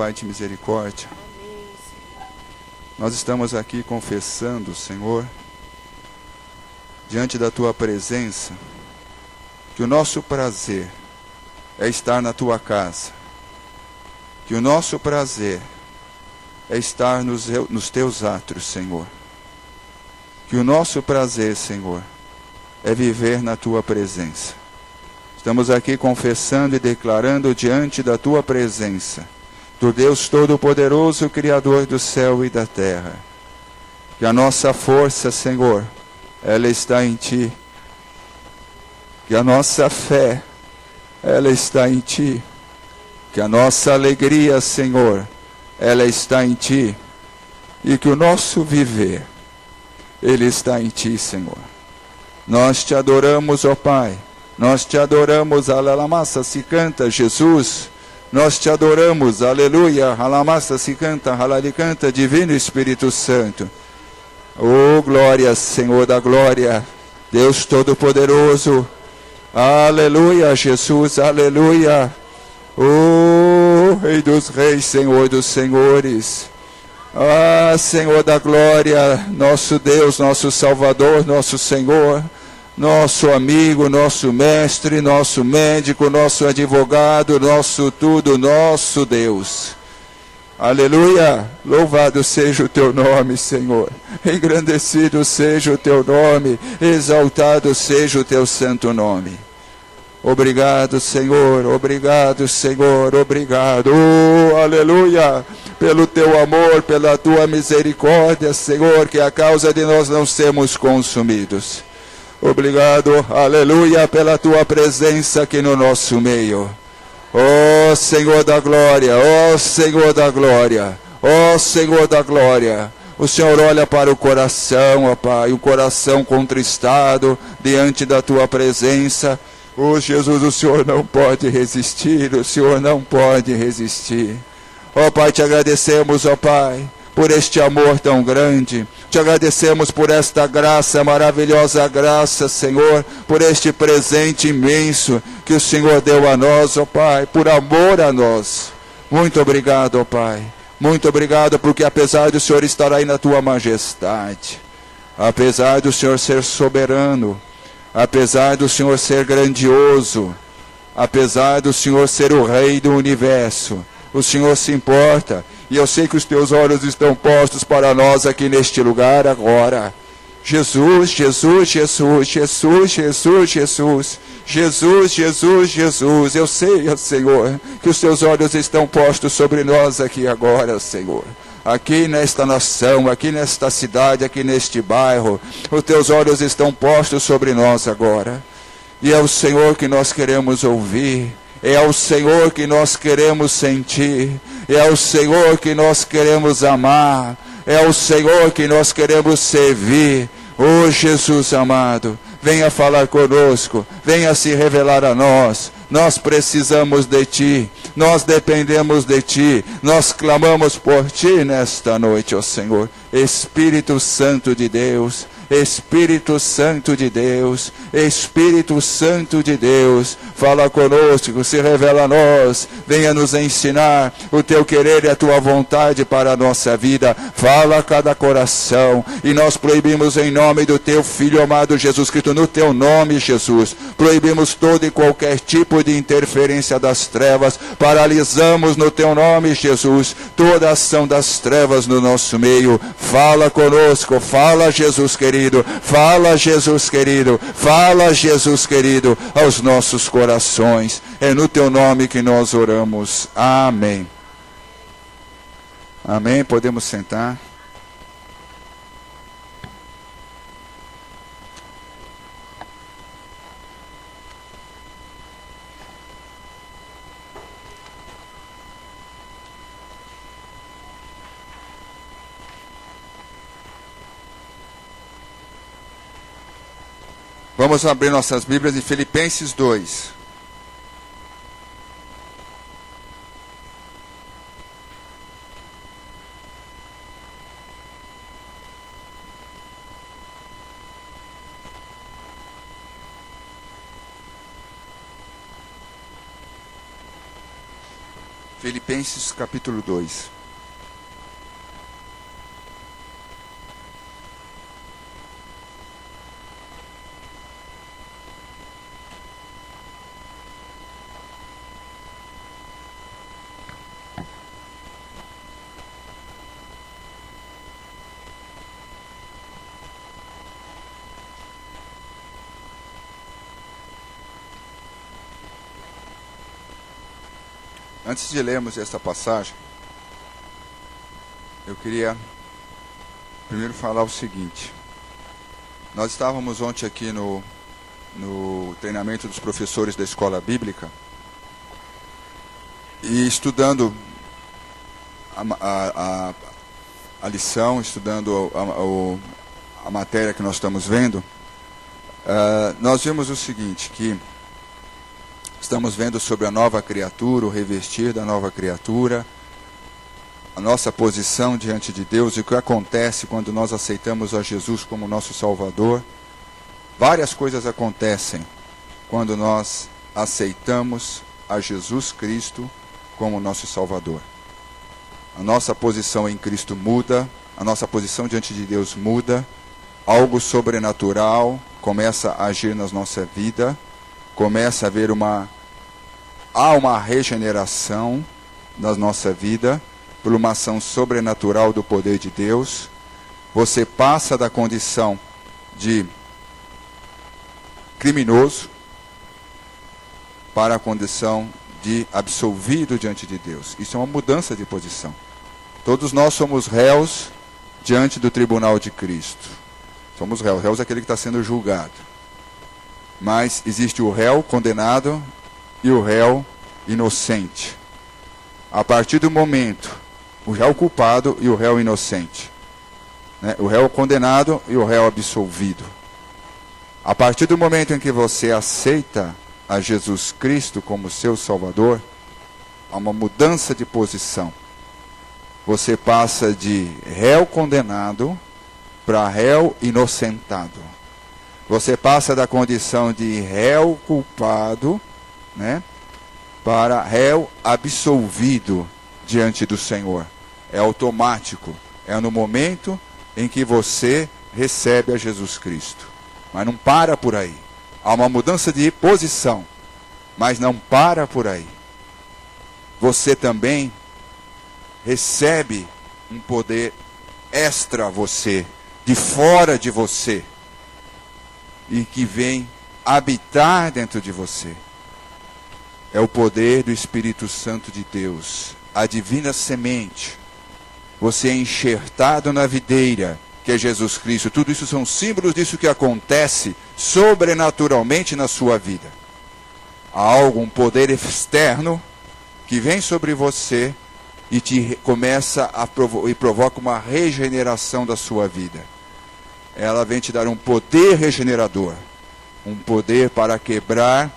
Pai de misericórdia. Nós estamos aqui confessando, Senhor, diante da Tua presença, que o nosso prazer é estar na Tua casa, que o nosso prazer é estar nos Teus átrios, Senhor, que o nosso prazer, Senhor, é viver na Tua presença. Estamos aqui confessando e declarando diante da Tua presença, do Deus Todo-Poderoso, Criador do céu e da terra, que a nossa força, Senhor, ela está em Ti, que a nossa fé, ela está em Ti, que a nossa alegria, Senhor, ela está em Ti, e que o nosso viver, ele está em Ti, Senhor. Nós Te adoramos, ó Pai, nós Te adoramos, alamassa se canta, Jesus, nós Te adoramos, aleluia, alamassa se canta, canta, Divino Espírito Santo. Oh, glória, Senhor da glória, Deus Todo-Poderoso, aleluia, Jesus, aleluia. Oh, Rei dos Reis, Senhor dos Senhores, ah, Senhor da glória, nosso Deus, nosso Salvador, nosso Senhor, nosso amigo, nosso mestre, nosso médico, nosso advogado, nosso tudo, nosso Deus. Aleluia, louvado seja o Teu nome, Senhor, engrandecido seja o Teu nome, exaltado seja o Teu santo nome. Obrigado, Senhor, obrigado, Senhor, obrigado, oh, aleluia, pelo Teu amor, pela Tua misericórdia, Senhor, que é a causa de nós não sermos consumidos. Obrigado, aleluia, pela Tua presença aqui no nosso meio. Ó Senhor da glória, ó Senhor da glória, ó Senhor da glória. O Senhor olha para o coração, ó Pai, o coração contristado diante da Tua presença. Oh Jesus, o Senhor não pode resistir, o Senhor não pode resistir. Ó Pai, Te agradecemos, ó Pai, por este amor tão grande. Te agradecemos por esta graça, maravilhosa graça, Senhor, por este presente imenso que o Senhor deu a nós, ó Pai, por amor a nós. Muito obrigado, ó Pai. Muito obrigado, porque apesar do Senhor estar aí na Tua majestade, apesar do Senhor ser soberano, apesar do Senhor ser grandioso, apesar do Senhor ser o Rei do universo, o Senhor se importa. E eu sei que os Teus olhos estão postos para nós aqui neste lugar agora. Jesus, Jesus, Jesus, Jesus, Jesus, Jesus, Jesus, Jesus, Jesus. Eu sei, Senhor, que os Teus olhos estão postos sobre nós aqui agora, Senhor. Aqui nesta nação, aqui nesta cidade, aqui neste bairro, os Teus olhos estão postos sobre nós agora. E é o Senhor que nós queremos ouvir. É ao Senhor que nós queremos sentir, é ao Senhor que nós queremos amar, é ao Senhor que nós queremos servir. Oh Jesus amado, venha falar conosco, venha se revelar a nós. Nós precisamos de Ti, nós dependemos de Ti, nós clamamos por Ti nesta noite, ó Senhor. Espírito Santo de Deus, Espírito Santo de Deus, Espírito Santo de Deus, fala conosco, se revela a nós, venha nos ensinar o Teu querer e a Tua vontade para a nossa vida. Fala a cada coração, e nós proibimos em nome do Teu Filho amado Jesus Cristo, no Teu nome, Jesus, proibimos todo e qualquer tipo de interferência das trevas, paralisamos no Teu nome, Jesus, toda ação das trevas no nosso meio. Fala conosco, fala Jesus querido, fala Jesus querido, fala Jesus querido aos nossos corações. É no Teu nome que nós oramos. Amém. Amém. Podemos sentar. Vamos abrir nossas Bíblias em Filipenses 2. Filipenses capítulo 2. Antes de lermos esta passagem, eu queria primeiro falar o seguinte. Nós estávamos ontem aqui no treinamento dos professores da escola bíblica e estudando a lição, estudando a matéria que nós estamos vendo, nós vimos o seguinte, que estamos vendo sobre a nova criatura, o revestir da nova criatura, a nossa posição diante de Deus e o que acontece quando nós aceitamos a Jesus como nosso Salvador. Várias coisas acontecem quando nós aceitamos a Jesus Cristo como nosso Salvador. A nossa posição em Cristo muda, a nossa posição diante de Deus muda, algo sobrenatural começa a agir na nossa vida, começa a haver uma regeneração na nossa vida, por uma ação sobrenatural do poder de Deus. Você passa da condição de criminoso para a condição de absolvido diante de Deus. Isso é uma mudança de posição. Todos nós somos réus diante do tribunal de Cristo. Somos réus. Réus é aquele que está sendo julgado. Mas existe o réu condenado e o réu inocente. A partir do momento, o réu culpado e o réu inocente, né? O réu condenado e o réu absolvido. A partir do momento em que você aceita a Jesus Cristo como seu Salvador, há uma mudança de posição. Você passa de réu condenado para réu inocentado. Você passa da condição de réu culpado, né, para réu absolvido diante do Senhor. É automático. É no momento em que você recebe a Jesus Cristo. Mas não para por aí. Há uma mudança de posição, mas não para por aí. Você também recebe um poder extra a você, de fora de você, e que vem habitar dentro de você. É o poder do Espírito Santo de Deus, a divina semente. Você é enxertado na videira, que é Jesus Cristo. Tudo isso são símbolos disso que acontece sobrenaturalmente na sua vida. Há algo, um poder externo, que vem sobre você e te começa e provoca uma regeneração da sua vida. Ela vem te dar um poder regenerador, um poder para quebrar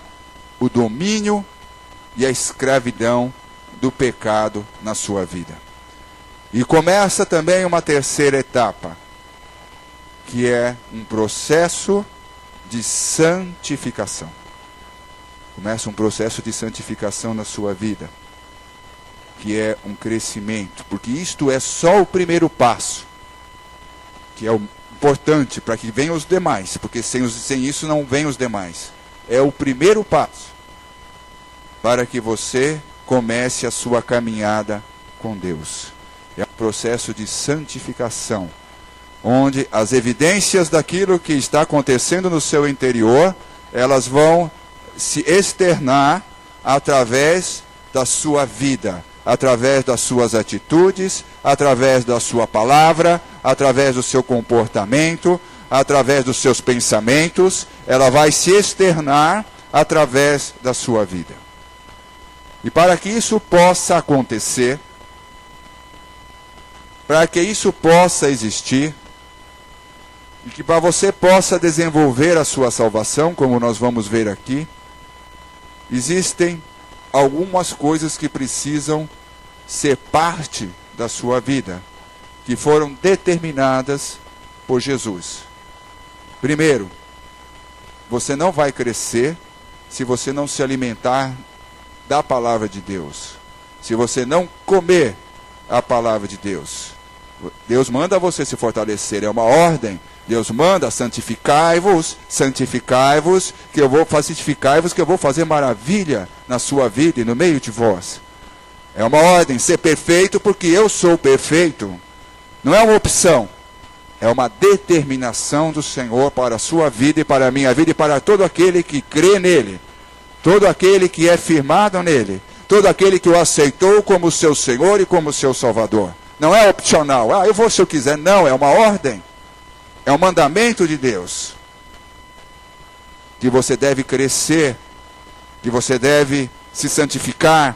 o domínio e a escravidão do pecado na sua vida. E começa também uma terceira etapa, que é um processo de santificação. Começa um processo de santificação na sua vida, que é um crescimento, porque isto é só o primeiro passo, que é o importante para que venham os demais, porque sem isso não vêm os demais. É o primeiro passo para que você comece a sua caminhada com Deus. É um processo de santificação, onde as evidências daquilo que está acontecendo no seu interior, elas vão se externar através da sua vida, através das suas atitudes, através da sua palavra, através do seu comportamento, através dos seus pensamentos. Ela vai se externar através da sua vida. E para que isso possa acontecer, para que isso possa existir, e que para você possa desenvolver a sua salvação, como nós vamos ver aqui, existem algumas coisas que precisam ser parte da sua vida, que foram determinadas por Jesus. Primeiro, você não vai crescer se você não se alimentar da palavra de Deus, se você não comer a palavra de Deus. Deus manda você se fortalecer, é uma ordem. Deus manda, santificai-vos, santificai-vos, que eu vou santificai-vos, que eu vou fazer maravilha na sua vida e no meio de vós. É uma ordem, ser perfeito porque eu sou perfeito. Não é uma opção, é uma determinação do Senhor para a sua vida e para a minha vida e para todo aquele que crê nele, todo aquele que é firmado nele, todo aquele que o aceitou como seu Senhor e como seu Salvador. Não é opcional, eu vou se eu quiser, não, é uma ordem, é um mandamento de Deus, que você deve crescer, que você deve se santificar,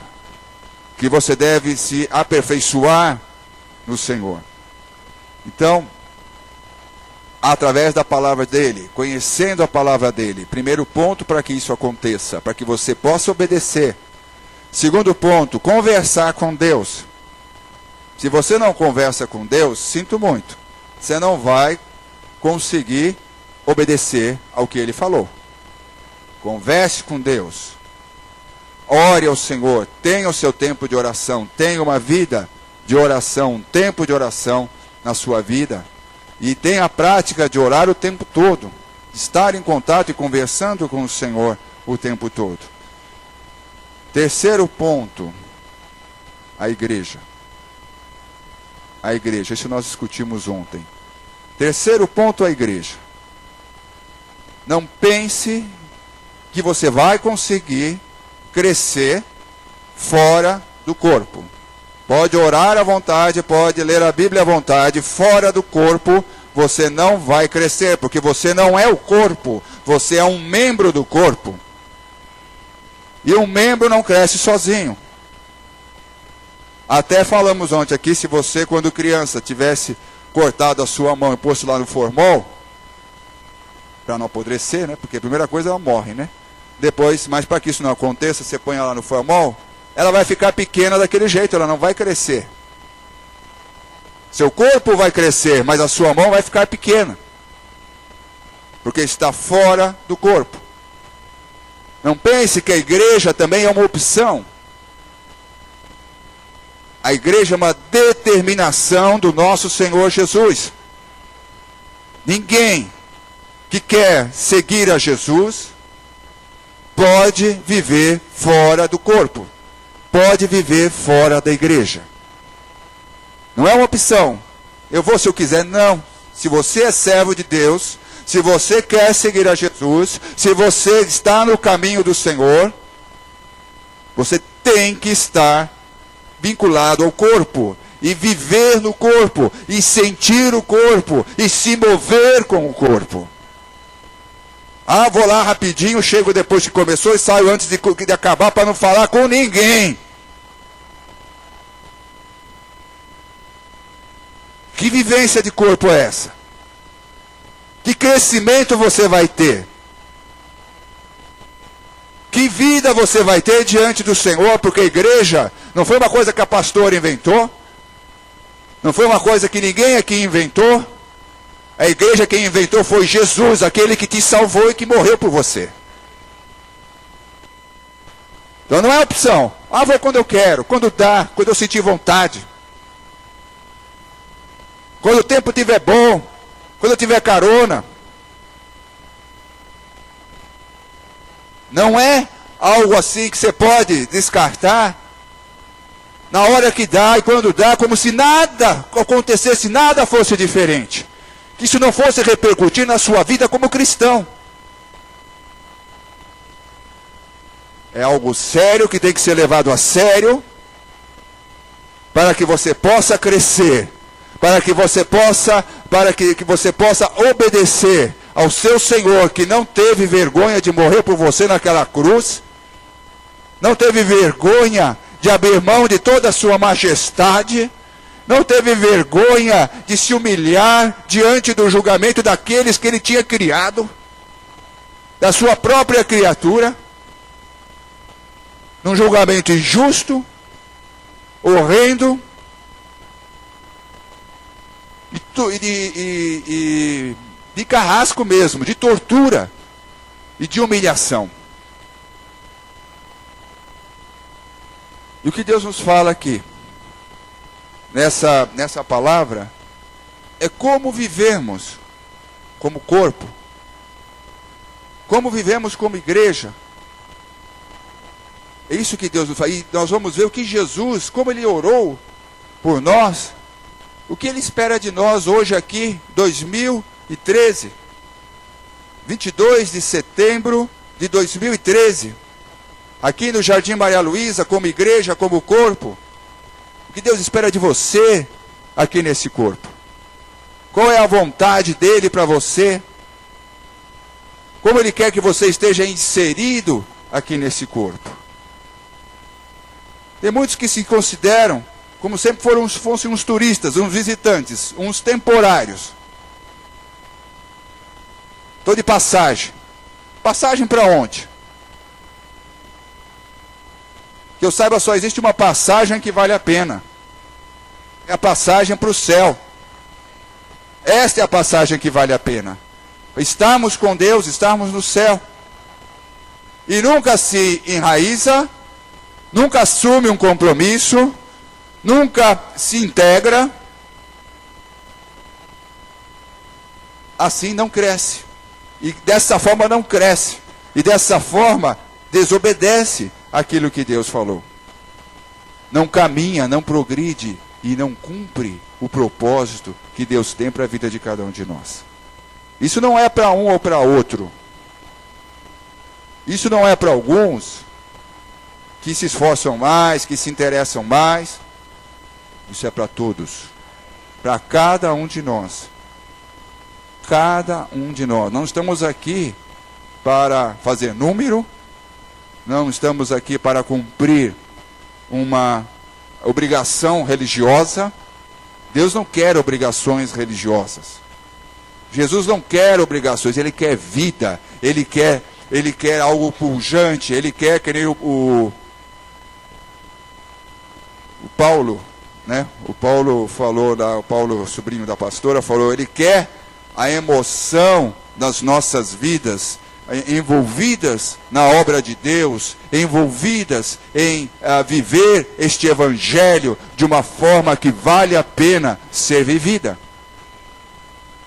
que você deve se aperfeiçoar no Senhor. Então, através da palavra dele, conhecendo a palavra dele, primeiro ponto para que isso aconteça, para que você possa obedecer. Segundo ponto, conversar com Deus. Se você não conversa com Deus, sinto muito, você não vai conseguir obedecer ao que ele falou. Converse com Deus. Ore ao Senhor, tenha o seu tempo de oração, tenha uma vida de oração, um tempo de oração na sua vida. E tenha a prática de orar o tempo todo, de estar em contato e conversando com o Senhor o tempo todo. Terceiro ponto, a igreja. A igreja, isso nós discutimos ontem. Terceiro ponto, a igreja. Não pense que você vai conseguir crescer fora do corpo. Pode orar à vontade, pode ler a Bíblia à vontade, fora do corpo você não vai crescer, porque você não é o corpo, você é um membro do corpo. E um membro não cresce sozinho. Até falamos ontem aqui, se você, quando criança, tivesse cortado a sua mão e posto lá no formol, para não apodrecer, né? Porque a primeira coisa ela morre, né? Depois, mas para que isso não aconteça, você põe ela lá no formol, ela vai ficar pequena daquele jeito, ela não vai crescer. Seu corpo vai crescer, mas a sua mão vai ficar pequena. Porque está fora do corpo. Não pense que a igreja também é uma opção. A igreja é uma determinação do nosso Senhor Jesus. Ninguém que quer seguir a Jesus pode viver fora do corpo. Pode viver fora da igreja. Não é uma opção. Eu vou se eu quiser, não. Se você é servo de Deus, se você quer seguir a Jesus, se você está no caminho do Senhor, você tem que estar vinculado ao corpo, e viver no corpo, e sentir o corpo, e se mover com o corpo. Ah, vou lá rapidinho, chego depois que começou e saio antes de acabar para não falar com ninguém. Que vivência de corpo é essa? Que crescimento você vai ter? Que vida você vai ter diante do Senhor? Porque a igreja não foi uma coisa que a pastora inventou. Não foi uma coisa que ninguém aqui inventou. A igreja quem inventou foi Jesus, aquele que te salvou e que morreu por você. Então não é opção. Ah, vou quando eu quero, quando dá, quando eu sentir vontade. Quando o tempo estiver bom, quando eu tiver carona. Não é algo assim que você pode descartar na hora que dá e quando dá, como se nada acontecesse, nada fosse diferente. Que isso não fosse repercutir na sua vida como cristão. É algo sério que tem que ser levado a sério para que você possa crescer, para que você possa obedecer ao seu Senhor, que não teve vergonha de morrer por você naquela cruz, não teve vergonha de abrir mão de toda a sua majestade, não teve vergonha de se humilhar diante do julgamento daqueles que ele tinha criado, da sua própria criatura, num julgamento injusto, horrendo, e de carrasco mesmo, de tortura e de humilhação. E o que Deus nos fala aqui, nessa palavra, é como vivemos como corpo, como vivemos como igreja. É isso que Deus nos fala. E nós vamos ver o que Jesus, como Ele orou por nós, o que Ele espera de nós hoje aqui, 2013, 22 de setembro de 2013, aqui no Jardim Maria Luísa, como igreja, como corpo. O que Deus espera de você aqui nesse corpo? Qual é a vontade dEle para você? Como Ele quer que você esteja inserido aqui nesse corpo? Tem muitos que se consideram como sempre fossem uns turistas, uns visitantes, uns temporários. Estou de passagem. Passagem para onde? Que eu saiba, só existe uma passagem que vale a pena. É a passagem para o céu. Esta é a passagem que vale a pena. Estarmos com Deus, estarmos no céu. E nunca se enraiza, nunca assume um compromisso, nunca se integra. Assim não cresce. E dessa forma não cresce. E dessa forma desobedece aquilo que Deus falou. Não caminha, não progride e não cumpre o propósito que Deus tem para a vida de cada um de nós. Isso não é para um ou para outro. Isso não é para alguns que se esforçam mais, que se interessam mais. Isso é para todos. Para cada um de nós. Cada um de nós. Não estamos aqui para fazer número. Não estamos aqui para cumprir uma obrigação religiosa. Deus não quer obrigações religiosas. Jesus não quer obrigações, Ele quer vida. Ele quer algo pujante. Ele quer que nem o Paulo, né? O Paulo falou, o Paulo, sobrinho da pastora, falou, ele quer a emoção das nossas vidas envolvidas na obra de Deus, envolvidas em viver este evangelho de uma forma que vale a pena ser vivida.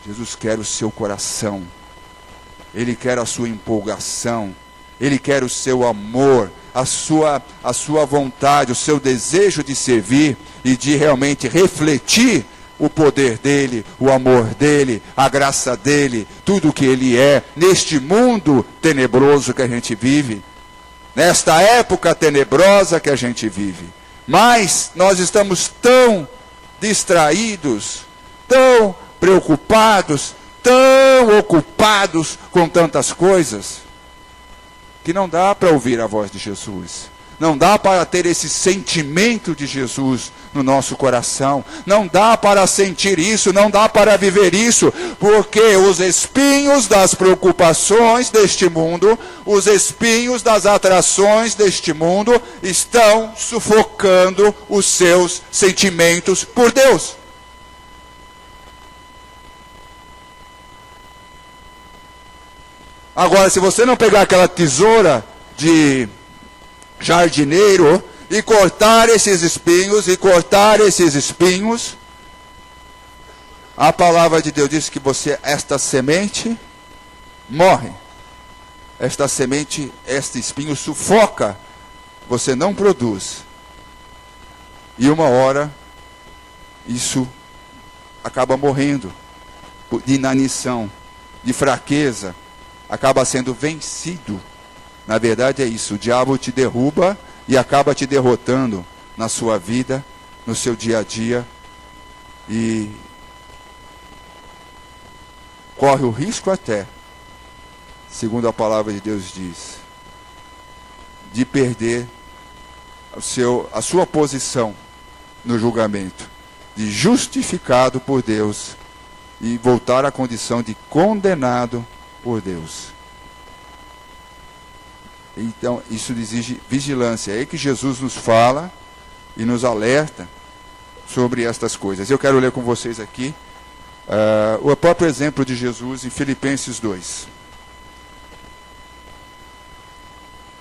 Jesus quer o seu coração, Ele quer a sua empolgação, Ele quer o seu amor, a sua vontade, o seu desejo de servir e de realmente refletir o poder dEle, o amor dEle, a graça dEle, tudo o que Ele é, neste mundo tenebroso que a gente vive, nesta época tenebrosa que a gente vive. Mas nós estamos tão distraídos, tão preocupados, tão ocupados com tantas coisas, que não dá para ouvir a voz de Jesus. Não dá para ter esse sentimento de Jesus no nosso coração. Não dá para sentir isso, não dá para viver isso, porque os espinhos das preocupações deste mundo, os espinhos das atrações deste mundo, estão sufocando os seus sentimentos por Deus. Agora, se você não pegar aquela tesoura de jardineiro e cortar esses espinhos, a palavra de Deus diz que esta semente morre. Esta semente, este espinho sufoca, você não produz. E uma hora, isso acaba morrendo, de inanição, de fraqueza, acaba sendo vencido. Na verdade é isso, o diabo te derruba e acaba te derrotando na sua vida, no seu dia a dia, e corre o risco até, segundo a palavra de Deus diz, de perder a sua posição no julgamento, de justificado por Deus e voltar à condição de condenado por Deus. Então, isso exige vigilância. É aí que Jesus nos fala e nos alerta sobre estas coisas. Eu quero ler com vocês aqui o próprio exemplo de Jesus em Filipenses 2.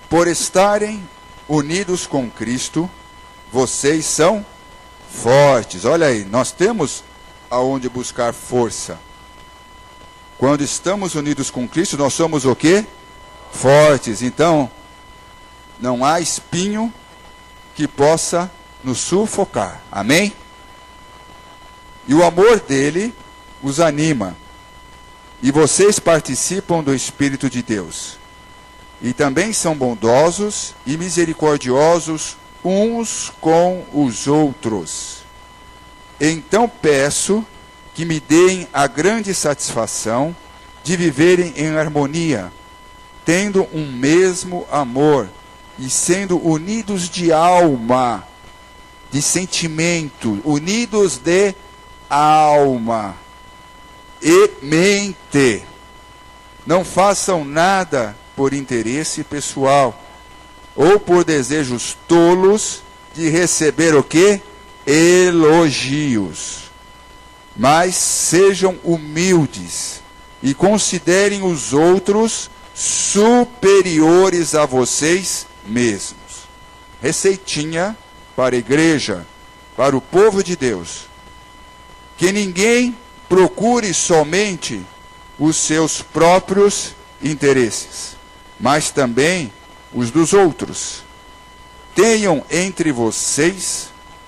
Por estarem unidos com Cristo, vocês são fortes. Olha aí, nós temos aonde buscar força. Quando estamos unidos com Cristo, nós somos o quê? Fortes. Então, não há espinho que possa nos sufocar. Amém? E o amor dele os anima. E vocês participam do Espírito de Deus. E também são bondosos e misericordiosos uns com os outros. Então peço que me deem a grande satisfação de viverem em harmonia, tendo um mesmo amor e sendo unidos de alma, de sentimento, unidos de alma e mente. Não façam nada por interesse pessoal ou por desejos tolos de receber o quê? Elogios. Mas sejam humildes e considerem os outros superiores a vocês mesmos. Receitinha para a igreja, para o povo de Deus. Que ninguém procure somente os seus próprios interesses, mas também os dos outros. Tenham entre vocês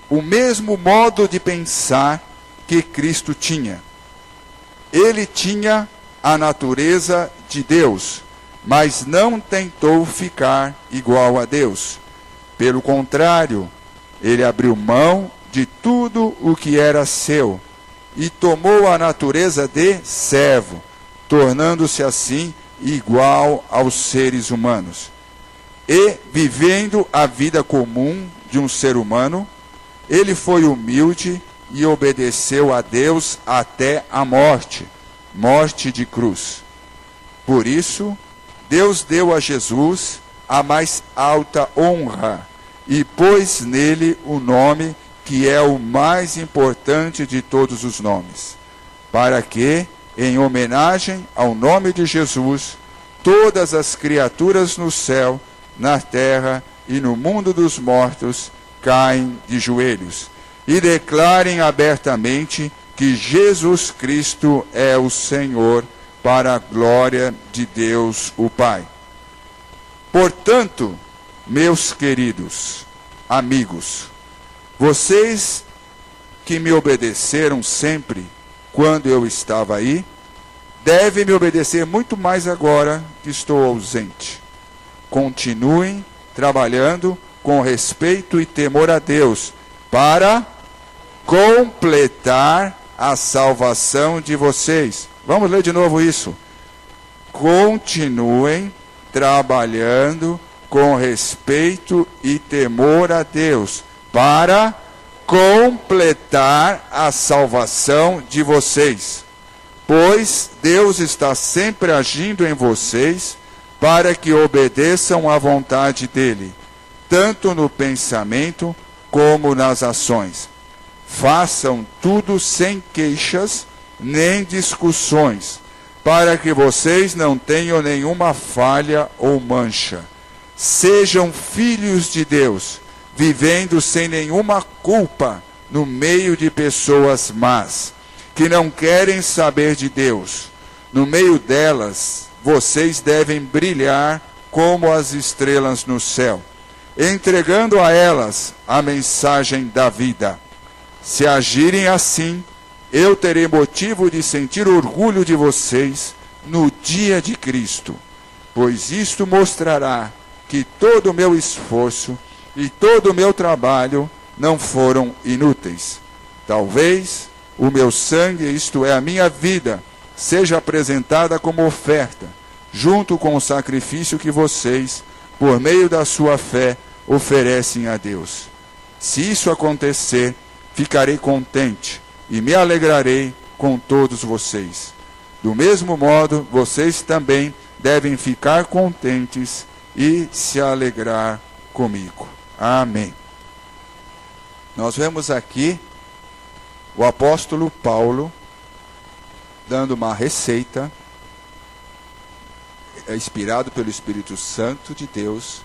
o mesmo modo de pensar que Cristo tinha. Ele tinha a natureza de Deus, mas não tentou ficar igual a Deus. Pelo contrário, ele abriu mão de tudo o que era seu e tomou a natureza de servo, tornando-se assim igual aos seres humanos. E, vivendo a vida comum de um ser humano, ele foi humilde e obedeceu a Deus até a morte, morte de cruz. Por isso, Deus deu a Jesus a mais alta honra e pôs nele o nome que é o mais importante de todos os nomes, para que, em homenagem ao nome de Jesus, todas as criaturas no céu, na terra e no mundo dos mortos caem de joelhos e declarem abertamente que Jesus Cristo é o Senhor, para a glória de Deus o Pai. Portanto, meus queridos amigos, vocês que me obedeceram sempre quando eu estava aí, devem me obedecer muito mais agora que estou ausente. Continuem trabalhando com respeito e temor a Deus, para completar a salvação de vocês. Vamos ler de novo isso. Continuem trabalhando com respeito e temor a Deus, para completar a salvação de vocês. Pois Deus está sempre agindo em vocês, para que obedeçam à vontade dele, tanto no pensamento como nas ações. Façam tudo sem queixas nem discussões, para que vocês não tenham nenhuma falha ou mancha. Sejam filhos de Deus, vivendo sem nenhuma culpa no meio de pessoas más, que não querem saber de Deus. No meio delas, vocês devem brilhar como as estrelas no céu, entregando a elas a mensagem da vida. Se agirem assim, eu terei motivo de sentir orgulho de vocês no dia de Cristo, pois isto mostrará que todo o meu esforço e todo o meu trabalho não foram inúteis. Talvez o meu sangue, isto é, a minha vida, seja apresentada como oferta, junto com o sacrifício que vocês, por meio da sua fé, oferecem a Deus. Se isso acontecer, ficarei contente e me alegrarei com todos vocês. Do mesmo modo, vocês também devem ficar contentes e se alegrar comigo. Amém. Nós vemos aqui o apóstolo Paulo dando uma receita, inspirado pelo Espírito Santo de Deus,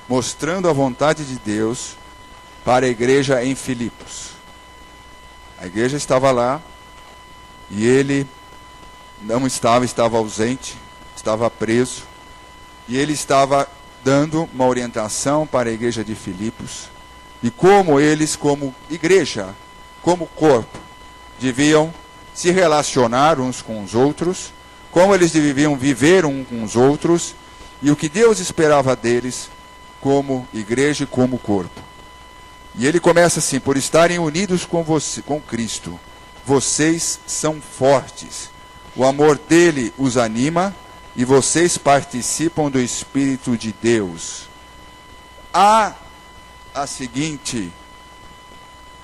mostrando a vontade de Deus para a igreja em Filipos. A igreja estava lá e ele não estava, estava ausente, estava preso. E ele estava dando uma orientação para a igreja de Filipos e como eles, como igreja, como corpo, deviam se relacionar uns com os outros, como eles deviam viver uns com os outros e o que Deus esperava deles como igreja e como corpo. E ele começa assim: por estarem unidos com você, com Cristo, vocês são fortes. O amor dele os anima e vocês participam do Espírito de Deus. Há a seguinte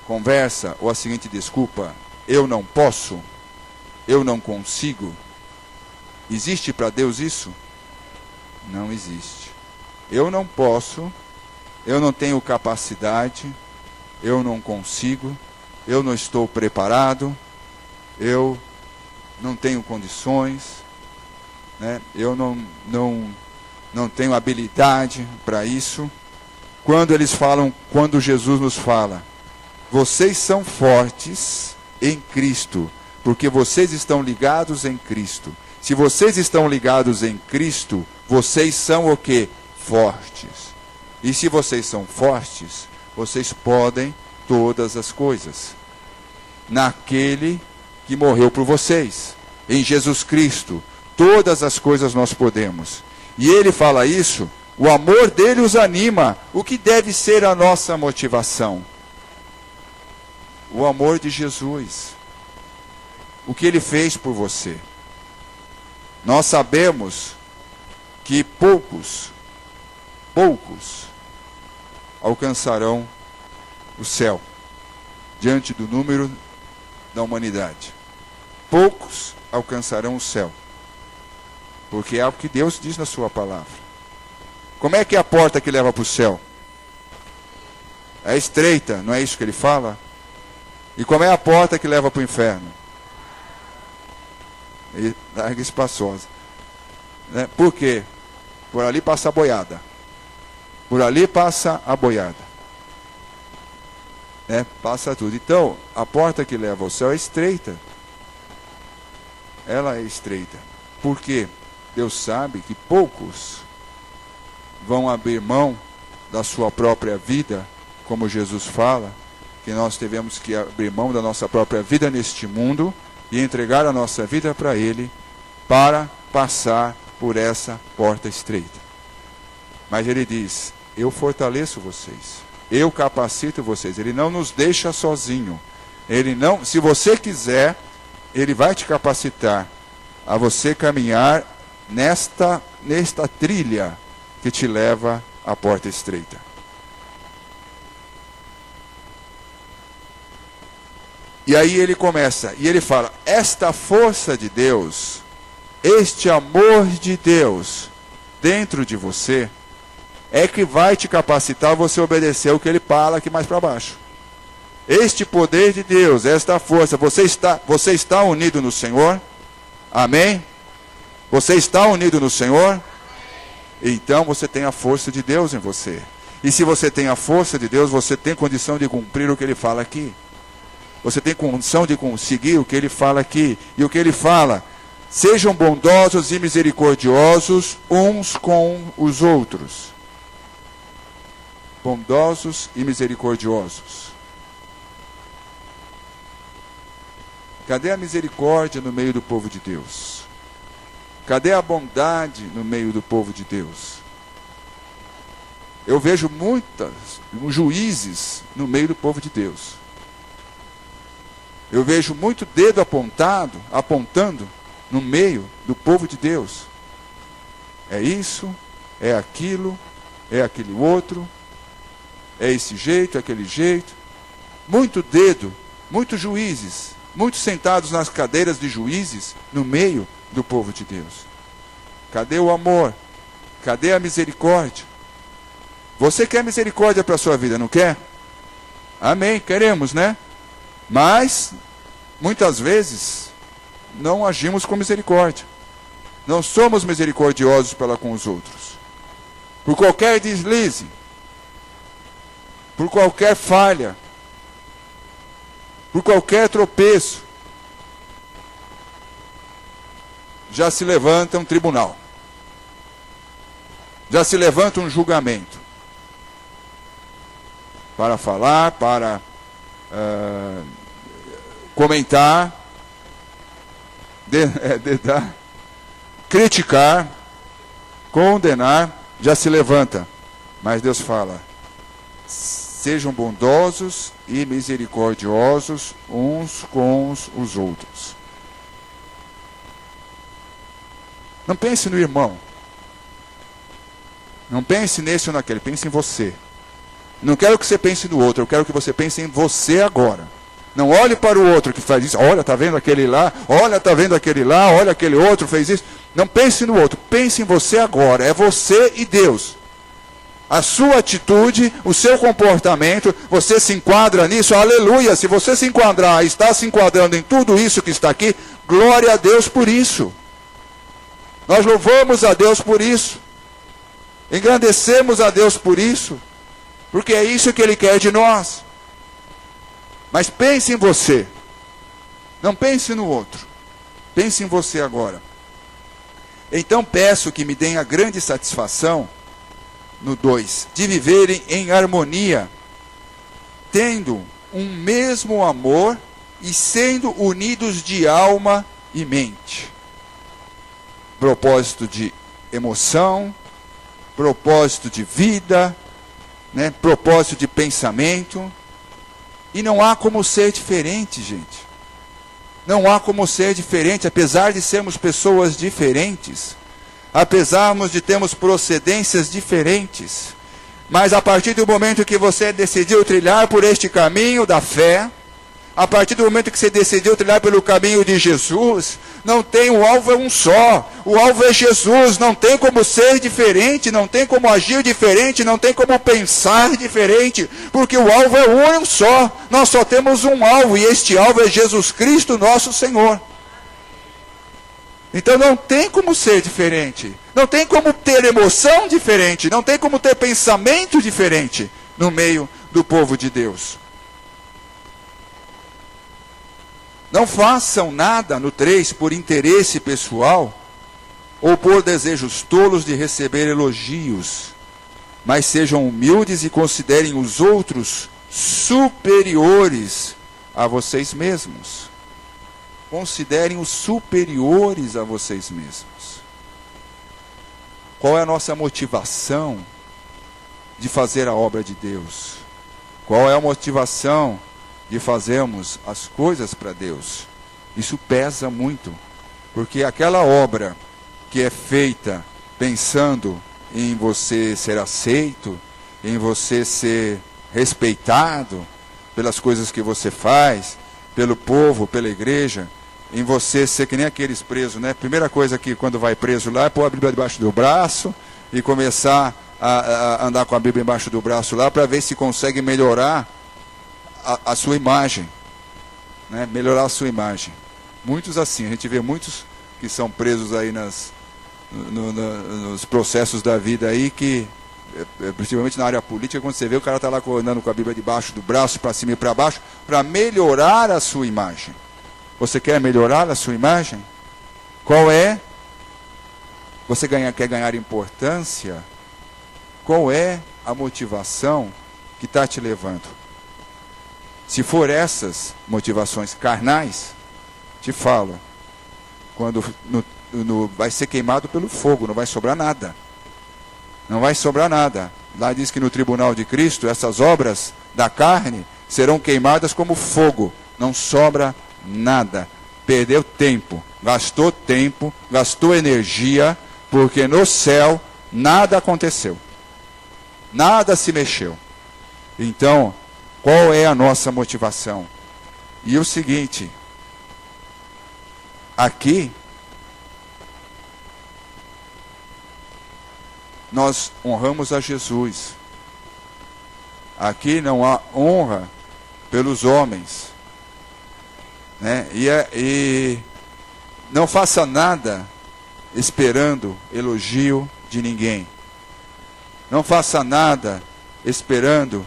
conversa, ou a seguinte desculpa: eu não posso, eu não consigo. Existe para Deus isso? Não existe. Eu não posso, eu não tenho capacidade, eu não consigo, eu não estou preparado, eu não tenho condições, né? Eu não tenho habilidade para isso. Quando Jesus nos fala, vocês são fortes em Cristo, porque vocês estão ligados em Cristo. Se vocês estão ligados em Cristo, vocês são o quê? Fortes. E se vocês são fortes, vocês podem todas as coisas. Naquele que morreu por vocês, em Jesus Cristo, todas as coisas nós podemos. E ele fala isso, o amor dele os anima. O que deve ser a nossa motivação? O amor de Jesus. O que ele fez por você. Nós sabemos que poucos alcançarão o céu diante do número da humanidade. Poucos alcançarão o céu, porque é o que Deus diz na sua palavra. Como é que é a porta que leva para o céu? É estreita, não é isso que ele fala? E como é a porta que leva para o inferno? E larga espaçosa, né? Por quê? Por ali passa a boiada. Por ali passa a boiada, né? Passa tudo. Então, a porta que leva ao céu é estreita. Ela é estreita. Por quê? Deus sabe que poucos vão abrir mão da sua própria vida, como Jesus fala, que nós devemos que abrir mão da nossa própria vida neste mundo e entregar a nossa vida para Ele, para passar por essa porta estreita. Mas Ele diz, eu fortaleço vocês, eu capacito vocês. Ele não nos deixa sozinho. Ele não, se você quiser, Ele vai te capacitar a você caminhar nesta trilha que te leva à porta estreita. E aí ele começa, e ele fala, esta força de Deus, este amor de Deus dentro de você, é que vai te capacitar a você obedecer o que ele fala aqui mais para baixo. Este poder de Deus, esta força, você está unido no Senhor? Amém? Você está unido no Senhor? Então você tem a força de Deus em você. E se você tem a força de Deus, você tem condição de cumprir o que ele fala aqui. Você tem condição de conseguir o que ele fala aqui. E o que ele fala, sejam bondosos e misericordiosos uns com os outros. Bondosos e misericordiosos. Cadê a misericórdia no meio do povo de Deus? Cadê a bondade no meio do povo de Deus? Eu vejo muitos juízes no meio do povo de Deus. Eu vejo muito dedo apontando no meio do povo de Deus. É isso, é aquilo, é aquele outro, é esse jeito, é aquele jeito. Muito dedo, muitos juízes, muitos sentados nas cadeiras de juízes no meio do povo de Deus. Cadê o amor? Cadê a misericórdia? Você quer misericórdia para a sua vida, não quer? Amém, queremos, né? Mas, muitas vezes, não agimos com misericórdia. Não somos misericordiosos para com os outros. Por qualquer deslize, por qualquer falha, por qualquer tropeço, já se levanta um tribunal, já se levanta um julgamento, para falar, para comentar, dedar, criticar, condenar, já se levanta. Mas Deus fala: sejam bondosos e misericordiosos uns com os outros. Não pense no irmão. Não pense nesse ou naquele, pense em você. Não quero que você pense no outro, eu quero que você pense em você agora. Não olhe para o outro que faz isso. Olha, está vendo aquele lá? Olha, está vendo aquele lá? Olha, aquele outro fez isso. Não pense no outro, pense em você agora. É você e Deus. A sua atitude, o seu comportamento, você se enquadra nisso, aleluia. Se você se enquadrar, está se enquadrando em tudo isso que está aqui, glória a Deus por isso. Nós louvamos a Deus por isso. Engrandecemos a Deus por isso. Porque é isso que Ele quer de nós. Mas pense em você. Não pense no outro. Pense em você agora. Então peço que me deem a grande satisfação, no 2, de viverem em harmonia, tendo um mesmo amor e sendo unidos de alma e mente. Propósito de emoção, propósito de vida, propósito de pensamento. E não há como ser diferente, gente. Não há como ser diferente, apesar de sermos pessoas diferentes, apesar de termos procedências diferentes. Mas a partir do momento que você decidiu trilhar por este caminho da fé, a partir do momento que você decidiu trilhar pelo caminho de Jesus, não tem, o alvo é um só, o alvo é Jesus, não tem como ser diferente, não tem como agir diferente, não tem como pensar diferente, porque o alvo é um só, nós só temos um alvo, e este alvo é Jesus Cristo, nosso Senhor. Então não tem como ser diferente, não tem como ter emoção diferente, não tem como ter pensamento diferente no meio do povo de Deus. Não façam nada, no 3, por interesse pessoal ou por desejos tolos de receber elogios, mas sejam humildes e considerem os outros superiores a vocês mesmos. Considerem-os superiores a vocês mesmos. Qual é a nossa motivação de fazer a obra de Deus? Qual é a motivação de fazermos as coisas para Deus? Isso pesa muito, porque aquela obra que é feita pensando em você ser aceito, em você ser respeitado pelas coisas que você faz, pelo povo, pela igreja, em você ser que nem aqueles presos, Primeira coisa que quando vai preso lá é pôr a Bíblia debaixo do braço e começar a andar com a Bíblia embaixo do braço lá para ver se consegue melhorar a sua imagem, melhorar a sua imagem. Muitos assim, a gente vê muitos que são presos aí nos processos da vida aí, que, principalmente na área política, quando você vê o cara está lá andando com a Bíblia debaixo do braço, para cima e para baixo, para melhorar a sua imagem. Você quer melhorar a sua imagem? Qual é? Você quer ganhar importância? Qual é a motivação que está te levando? Se for essas motivações carnais, te falo, quando vai ser queimado pelo fogo, não vai sobrar nada. Não vai sobrar nada. Lá diz que no tribunal de Cristo, essas obras da carne serão queimadas como fogo. Não sobra nada. Perdeu tempo, gastou energia, porque no céu nada aconteceu. Nada se mexeu. Então, qual é a nossa motivação? E o seguinte, aqui, nós honramos a Jesus. Aqui não há honra pelos homens. E não faça nada esperando elogio de ninguém. Não faça nada esperando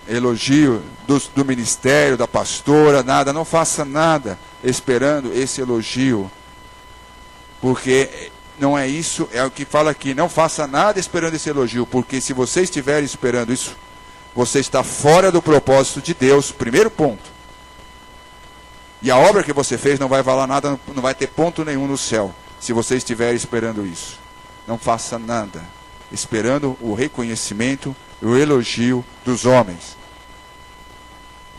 elogio do ministério, da pastora, nada. Não faça nada esperando esse elogio. Porque não é isso, é o que fala aqui. Não faça nada esperando esse elogio. Porque se você estiver esperando isso, você está fora do propósito de Deus. Primeiro ponto. E a obra que você fez não vai valer nada, não vai ter ponto nenhum no céu, se você estiver esperando isso. Não faça nada esperando o reconhecimento, o elogio dos homens.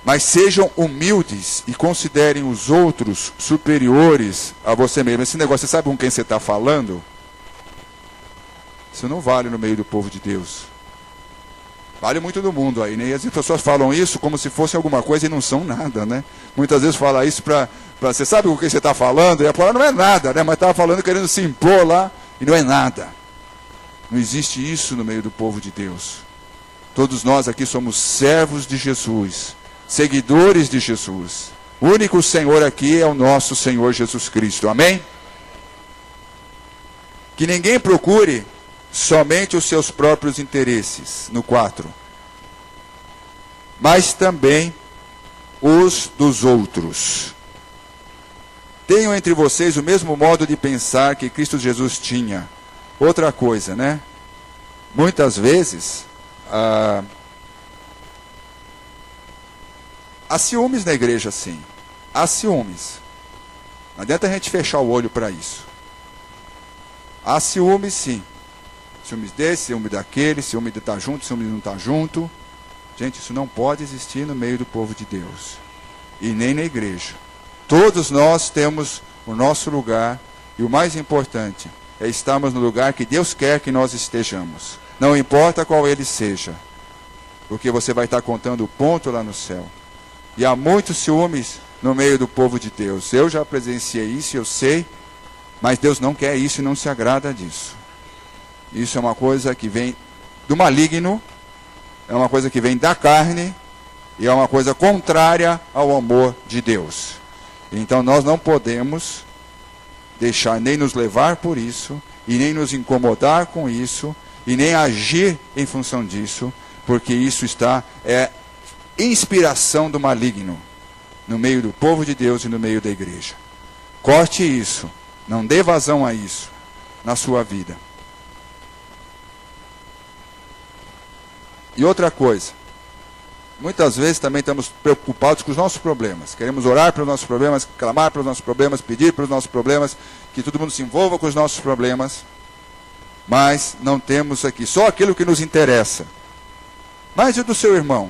Mas sejam humildes e considerem os outros superiores a você mesmo. Esse negócio, você sabe com quem você está falando? Isso não vale no meio do povo de Deus. Vale muito no mundo aí, né? E as pessoas falam isso como se fosse alguma coisa e não são nada, né? Muitas vezes fala isso para você sabe com quem você está falando? E a palavra não é nada, né? Mas estava falando querendo se impor lá e não é nada. Não existe isso no meio do povo de Deus. Todos nós aqui somos servos de Jesus, seguidores de Jesus. O único Senhor aqui é o nosso Senhor Jesus Cristo. Amém? Que ninguém procure somente os seus próprios interesses, no 4. Mas também os dos outros. Tenham entre vocês o mesmo modo de pensar que Cristo Jesus tinha. Outra coisa, né? Muitas vezes, há ciúmes na igreja, sim. Há ciúmes. Não adianta a gente fechar o olho para isso. Há ciúmes, sim. Ciúmes desse, ciúme daquele, ciúme de estar junto, ciúme de não estar junto. Gente, isso não pode existir no meio do povo de Deus. E nem na igreja. Todos nós temos o nosso lugar. E o mais importante é estarmos no lugar que Deus quer que nós estejamos. Não importa qual ele seja. Porque você vai estar contando o ponto lá no céu. E há muitos ciúmes no meio do povo de Deus. Eu já presenciei isso, eu sei. Mas Deus não quer isso e não se agrada disso. Isso é uma coisa que vem do maligno, é uma coisa que vem da carne, e é uma coisa contrária ao amor de Deus. Então nós não podemos deixar nem nos levar por isso, e nem nos incomodar com isso, e nem agir em função disso, porque isso é inspiração do maligno, no meio do povo de Deus e no meio da igreja. Corte isso, não dê vazão a isso na sua vida. E outra coisa, muitas vezes também estamos preocupados com os nossos problemas. Queremos orar pelos nossos problemas, clamar pelos nossos problemas, pedir pelos nossos problemas, que todo mundo se envolva com os nossos problemas. Mas não temos aqui só aquilo que nos interessa. Mas e o do seu irmão?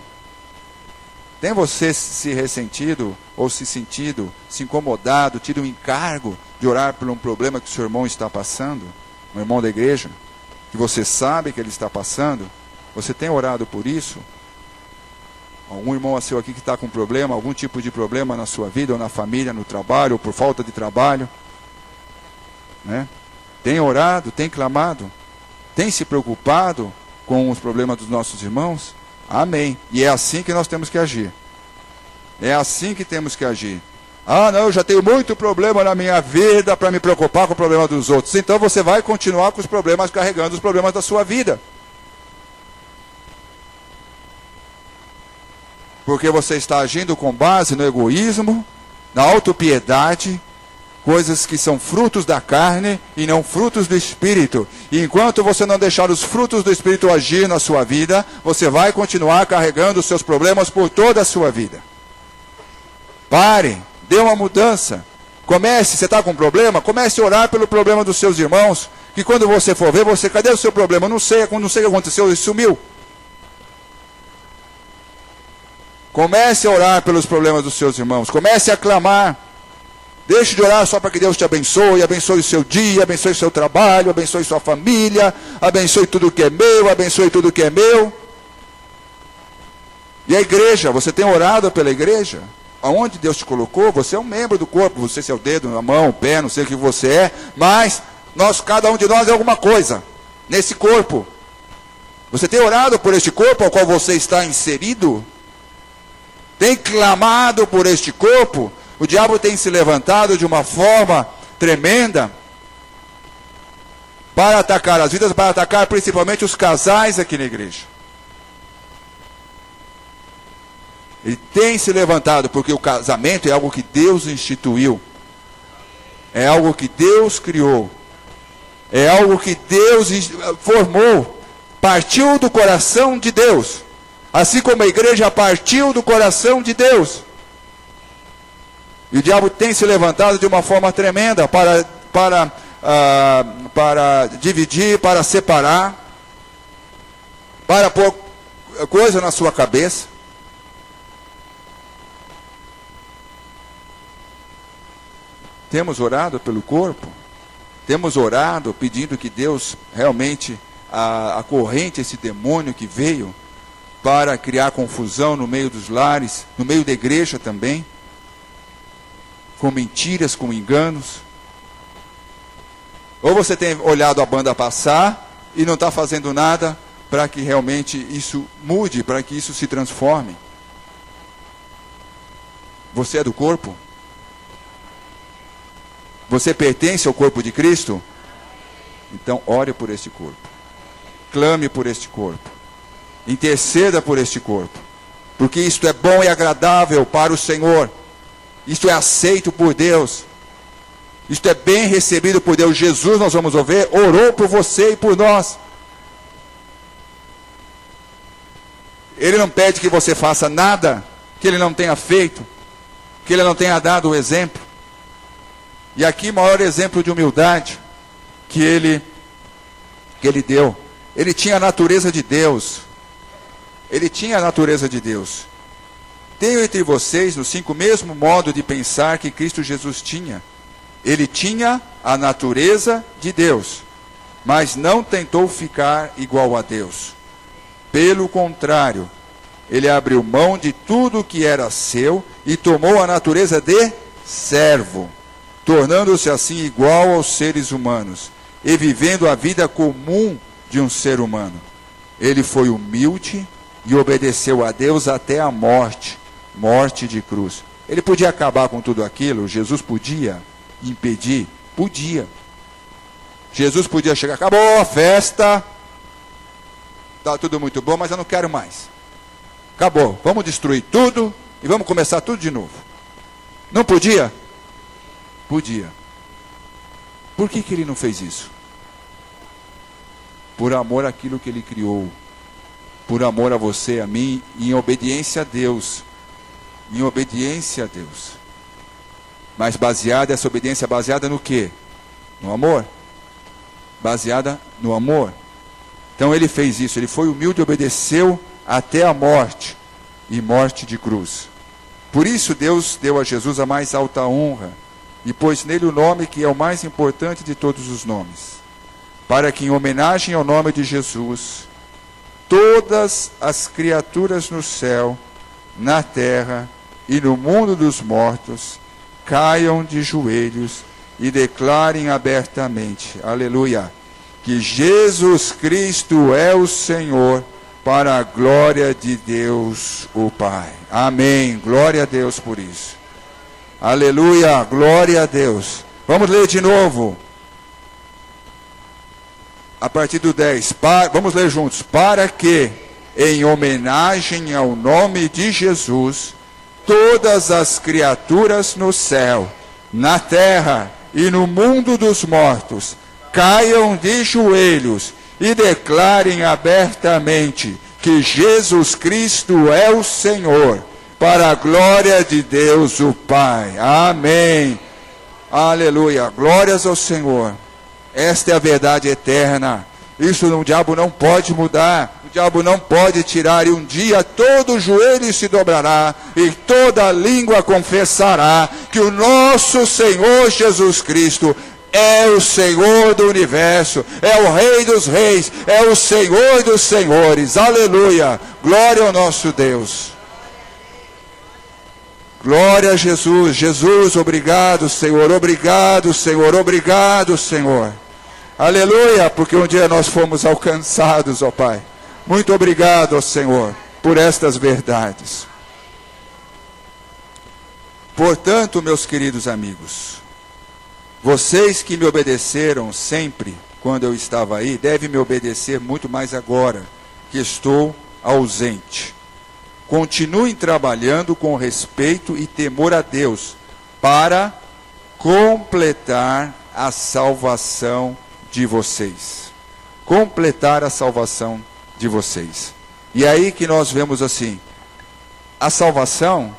Tem você se ressentido ou se sentido, se incomodado, tido um encargo de orar por um problema que o seu irmão está passando? Um irmão da igreja? Que você sabe que ele está passando? Você tem orado por isso? Algum irmão seu aqui que está com problema, algum tipo de problema na sua vida, ou na família, no trabalho, ou por falta de trabalho? Né? Tem orado, tem clamado? Tem se preocupado com os problemas dos nossos irmãos? Amém. E é assim que nós temos que agir. É assim que temos que agir. Ah, não, eu já tenho muito problema na minha vida para me preocupar com o problema dos outros. Então você vai continuar com os problemas, carregando os problemas da sua vida. Porque você está agindo com base no egoísmo, na autopiedade, coisas que são frutos da carne e não frutos do Espírito. E enquanto você não deixar os frutos do Espírito agir na sua vida, você vai continuar carregando os seus problemas por toda a sua vida. Pare, dê uma mudança. Comece, você está com problema? Comece a orar pelo problema dos seus irmãos, que quando você for ver, cadê o seu problema? Não sei o que aconteceu, ele sumiu. Comece a orar pelos problemas dos seus irmãos. Comece a clamar. Deixe de orar só para que Deus te abençoe. Abençoe o seu dia, abençoe o seu trabalho, abençoe sua família, abençoe tudo que é meu, abençoe tudo que é meu. E a igreja, você tem orado pela igreja? Aonde Deus te colocou? Você é um membro do corpo. Você é o dedo, a mão, o pé, não sei o que você é. Mas cada um de nós é alguma coisa nesse corpo. Você tem orado por este corpo ao qual você está inserido? Tem clamado por este corpo? O diabo tem se levantado de uma forma tremenda para atacar as vidas, para atacar principalmente os casais aqui na igreja. Ele tem se levantado, porque o casamento é algo que Deus instituiu. É algo que Deus criou. É algo que Deus formou. Partiu do coração de Deus. Assim como a igreja partiu do coração de Deus. E o diabo tem se levantado de uma forma tremenda para dividir, para separar, para pôr coisa na sua cabeça. Temos orado pelo corpo, temos orado pedindo que Deus realmente acorrente esse demônio que veio para criar confusão no meio dos lares, no meio da igreja também, com mentiras, com enganos. Ou você tem olhado a banda passar e não está fazendo nada para que realmente isso mude, para que isso se transforme. Você é do corpo? Você pertence ao corpo de Cristo? Então ore por este corpo. Clame por este corpo. Interceda por este corpo. Porque isto é bom e agradável para o Senhor. Isto é aceito por Deus. Isto é bem recebido por Deus. Jesus, nós vamos ouvir, orou por você e por nós. Ele não pede que você faça nada que Ele não tenha feito, que Ele não tenha dado o exemplo. E aqui o maior exemplo de humildade que ele deu. Ele tinha a natureza de Deus. Ele tinha a natureza de Deus. Tenho entre vocês, no 5, o mesmo modo de pensar que Cristo Jesus tinha. Ele tinha a natureza de Deus, mas não tentou ficar igual a Deus. Pelo contrário, ele abriu mão de tudo que era seu e tomou a natureza de servo, tornando-se assim igual aos seres humanos e vivendo a vida comum de um ser humano. Ele foi humilde e obedeceu a Deus até a morte, morte de cruz. Ele podia acabar com tudo aquilo, Jesus podia impedir, podia. Jesus podia chegar, acabou a festa, está tudo muito bom, mas eu não quero mais. Acabou, vamos destruir tudo e vamos começar tudo de novo. Não podia? Podia. Por que ele não fez isso? Por amor àquilo que ele criou. Por amor a você, a mim, em obediência a Deus. Em obediência a Deus. Mas essa obediência baseada no quê? No amor. Baseada no amor. Então ele fez isso, ele foi humilde e obedeceu até a morte. E morte de cruz. Por isso Deus deu a Jesus a mais alta honra. E pôs nele o nome que é o mais importante de todos os nomes, para que em homenagem ao nome de Jesus, todas as criaturas no céu, na terra e no mundo dos mortos, caiam de joelhos e declarem abertamente, aleluia, que Jesus Cristo é o Senhor, para a glória de Deus o Pai. Amém, glória a Deus por isso. Aleluia, glória a Deus. Vamos ler de novo. A partir do 10. Vamos ler juntos. Para que, em homenagem ao nome de Jesus, todas as criaturas no céu, na terra e no mundo dos mortos, caiam de joelhos e declarem abertamente que Jesus Cristo é o Senhor, para a glória de Deus o Pai. Amém. Aleluia. Glórias ao Senhor. Esta é a verdade eterna. Isso o diabo não pode mudar. O diabo não pode tirar. E um dia todo joelho se dobrará e toda língua confessará que o nosso Senhor Jesus Cristo é o Senhor do universo, é o Rei dos reis, é o Senhor dos senhores. Aleluia. Glória ao nosso Deus. Glória a Jesus. Jesus, obrigado, Senhor. Obrigado, Senhor. Obrigado, Senhor. Aleluia, porque um dia nós fomos alcançados, ó Pai. Muito obrigado, ó Senhor, por estas verdades. Portanto, meus queridos amigos, vocês que me obedeceram sempre quando eu estava aí, devem me obedecer muito mais agora, que estou ausente. continuem trabalhando com respeito e temor a Deus, para completar a salvação de vocês. Completar a salvação de vocês. E aí que nós vemos assim, a salvação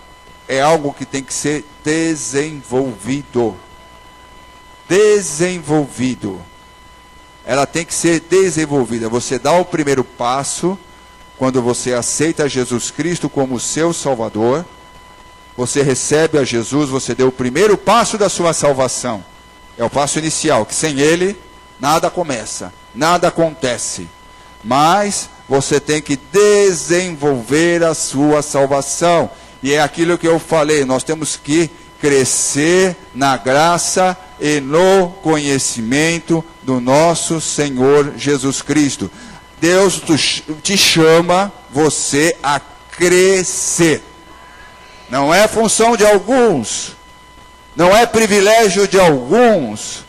é algo que tem que ser desenvolvido. Desenvolvido. Ela tem que ser desenvolvida. Você dá o primeiro passo, quando você aceita Jesus Cristo como seu Salvador, você recebe a Jesus, você deu o primeiro passo da sua salvação. É o passo inicial, que sem ele, nada começa, nada acontece. Mas você tem que desenvolver a sua salvação. E é aquilo que eu falei, nós temos que crescer na graça e no conhecimento do nosso Senhor Jesus Cristo. Deus te chama você a crescer. Não é função de alguns, não é privilégio de alguns,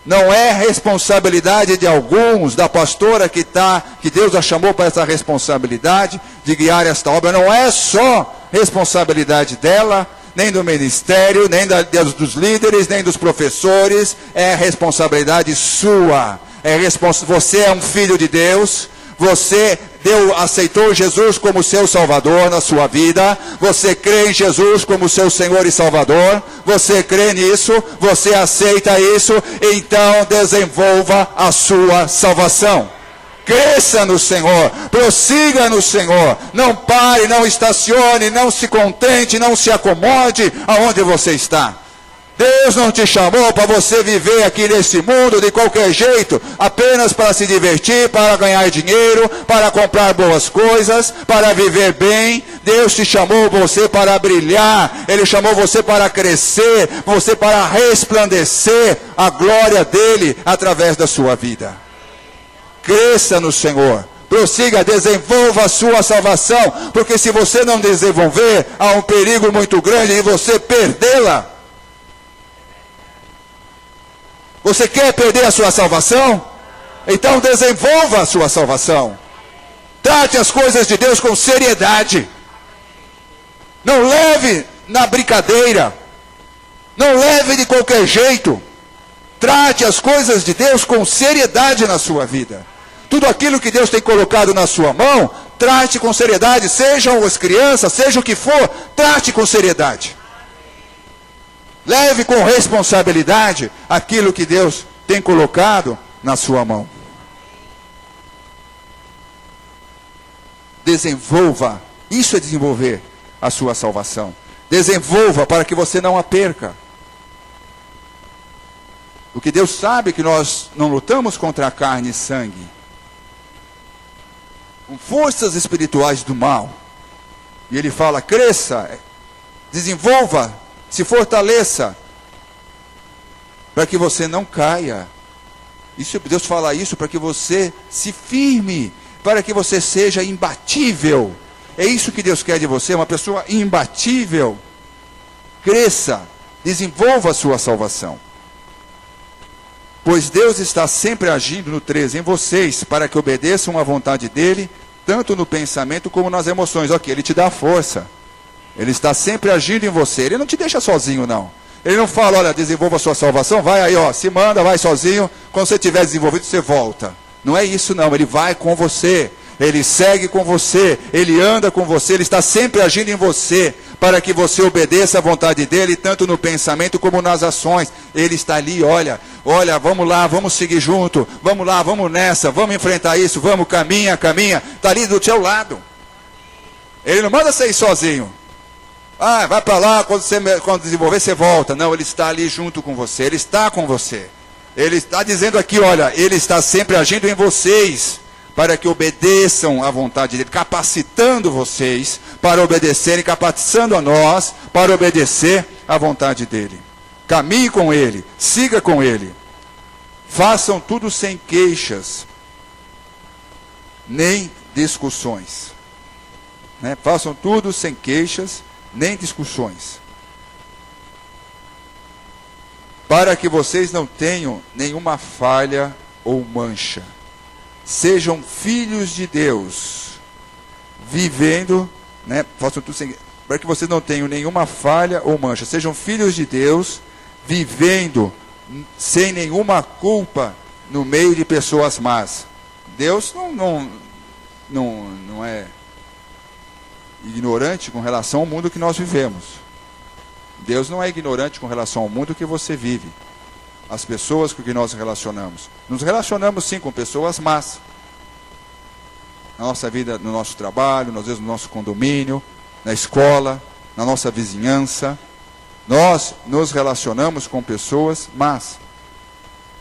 não é responsabilidade de alguns, da pastora que Deus a chamou para essa responsabilidade de guiar esta obra. Não é só responsabilidade dela, nem do ministério, nem dos líderes, nem dos professores. É responsabilidade sua. Você é um filho de Deus. Você aceitou Jesus como seu Salvador na sua vida. Você crê em Jesus como seu Senhor e Salvador. Você crê nisso, você aceita isso. Então desenvolva a sua salvação. Cresça no Senhor, prossiga no Senhor. Não pare, não estacione, não se contente, não se acomode aonde você está. Deus não te chamou para você viver aqui nesse mundo de qualquer jeito, apenas para se divertir, para ganhar dinheiro, para comprar boas coisas, para viver bem. Deus te chamou você para brilhar, Ele chamou você para crescer, você para resplandecer a glória dEle através da sua vida. Cresça no Senhor, prossiga, desenvolva a sua salvação, porque se você não desenvolver, há um perigo muito grande em você perdê-la. Você quer perder a sua salvação? Então desenvolva a sua salvação. Trate as coisas de Deus com seriedade. Não leve na brincadeira. Não leve de qualquer jeito. Trate as coisas de Deus com seriedade na sua vida. Tudo aquilo que Deus tem colocado na sua mão, trate com seriedade. Sejam as crianças, seja o que for, trate com seriedade. Leve com responsabilidade aquilo que Deus tem colocado na sua mão. Desenvolva, isso é desenvolver a sua salvação. Desenvolva para que você não a perca. Porque Deus sabe que nós não lutamos contra a carne e sangue, com forças espirituais do mal. E Ele fala, cresça, desenvolva, se fortaleça, para que você não caia. Deus fala isso para que você se firme, para que você seja imbatível. É isso que Deus quer de você, uma pessoa imbatível. Cresça, desenvolva a sua salvação. Pois Deus está sempre agindo, no 13, em vocês, para que obedeçam à vontade dEle, tanto no pensamento como nas emoções. Ok, Ele te dá força. Ele está sempre agindo em você. Ele não te deixa sozinho, não. Ele não fala, olha, desenvolva a sua salvação, vai aí, ó, se manda, vai sozinho. Quando você tiver desenvolvido, você volta. Não é isso, não. Ele vai com você. Ele segue com você. Ele anda com você. Ele está sempre agindo em você, para que você obedeça à vontade dEle, tanto no pensamento como nas ações. Ele está ali, olha, vamos lá, vamos seguir junto. Vamos lá, vamos nessa, vamos enfrentar isso, vamos, caminha. Está ali do seu lado. Ele não manda você ir sozinho. Ah, vai para lá, quando desenvolver você volta. Não, Ele está ali junto com você, Ele está com você. Ele está dizendo aqui, olha, Ele está sempre agindo em vocês, para que obedeçam à vontade dEle, capacitando vocês para obedecerem, capacitando a nós para obedecer à vontade dEle. Caminhe com Ele, siga com Ele. Façam tudo sem queixas, nem discussões. Façam tudo sem queixas, nem discussões, para que vocês não tenham nenhuma falha ou mancha. Sejam filhos de Deus, vivendo né? Façam tudo para que vocês não tenham nenhuma falha ou mancha. Sejam filhos de Deus, vivendo sem nenhuma culpa no meio de pessoas más. Deus não é ignorante com relação ao mundo que nós vivemos. Deus não é ignorante com relação ao mundo que você vive. As pessoas com que nós relacionamos. Nos relacionamos sim com pessoas más. Na nossa vida, no nosso trabalho, às vezes no nosso condomínio, na escola, na nossa vizinhança. Nós nos relacionamos com pessoas más.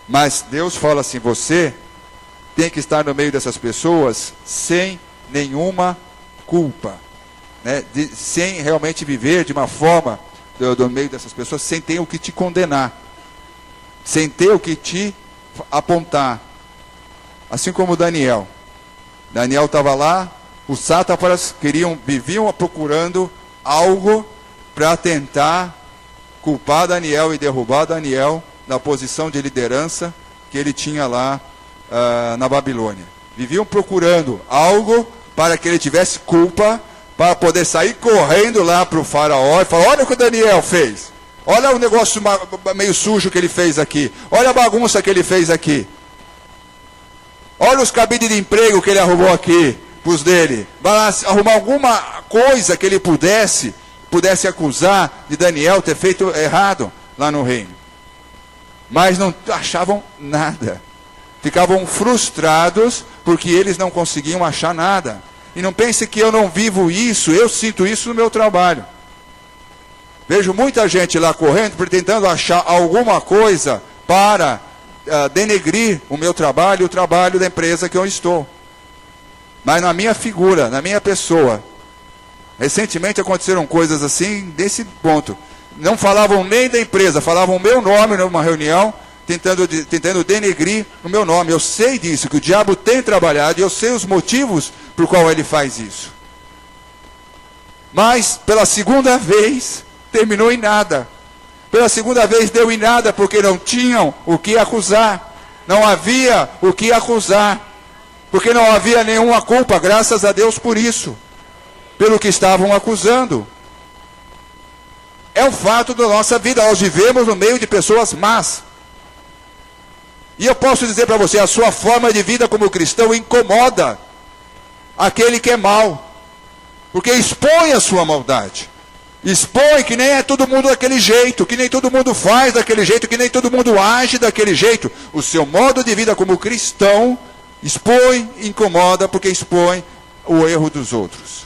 Mas Deus fala assim, você tem que estar no meio dessas pessoas sem nenhuma culpa. Né? Sem realmente viver de uma forma, do meio dessas pessoas, sem ter o que te condenar. Sem ter o que te apontar. Assim como Daniel. Daniel estava lá, os sátrapas viviam procurando algo para tentar culpar Daniel e derrubar Daniel da posição de liderança que ele tinha lá na Babilônia. Viviam procurando algo para que ele tivesse culpa, para poder sair correndo lá para o faraó e falar, olha o que o Daniel fez. Olha o negócio meio sujo que ele fez aqui. Olha a bagunça que ele fez aqui. Olha os cabides de emprego que ele arrumou aqui, pros dele. Vai lá arrumar alguma coisa que ele pudesse acusar de Daniel ter feito errado lá no reino. Mas não achavam nada. Ficavam frustrados porque eles não conseguiam achar nada. E não pense que eu não vivo isso, eu sinto isso no meu trabalho. Vejo muita gente lá correndo, tentando achar alguma coisa para denegrir o meu trabalho e o trabalho da empresa que eu estou. Mas na minha figura, na minha pessoa, recentemente aconteceram coisas assim, desse ponto. Não falavam nem da empresa, falavam o meu nome numa reunião, tentando denegrir o meu nome. Eu sei disso, que o diabo tem trabalhado, e eu sei os motivos por qual ele faz isso. Mas, pela segunda vez, terminou em nada. Pela segunda vez deu em nada, porque não tinham o que acusar. Não havia o que acusar. Porque não havia nenhuma culpa, graças a Deus por isso. Pelo que estavam acusando. É um fato da nossa vida, nós vivemos no meio de pessoas más. E eu posso dizer para você, a sua forma de vida como cristão incomoda aquele que é mau. Porque expõe a sua maldade. Expõe que nem é todo mundo daquele jeito, que nem todo mundo faz daquele jeito, que nem todo mundo age daquele jeito. O seu modo de vida como cristão expõe, incomoda, porque expõe o erro dos outros.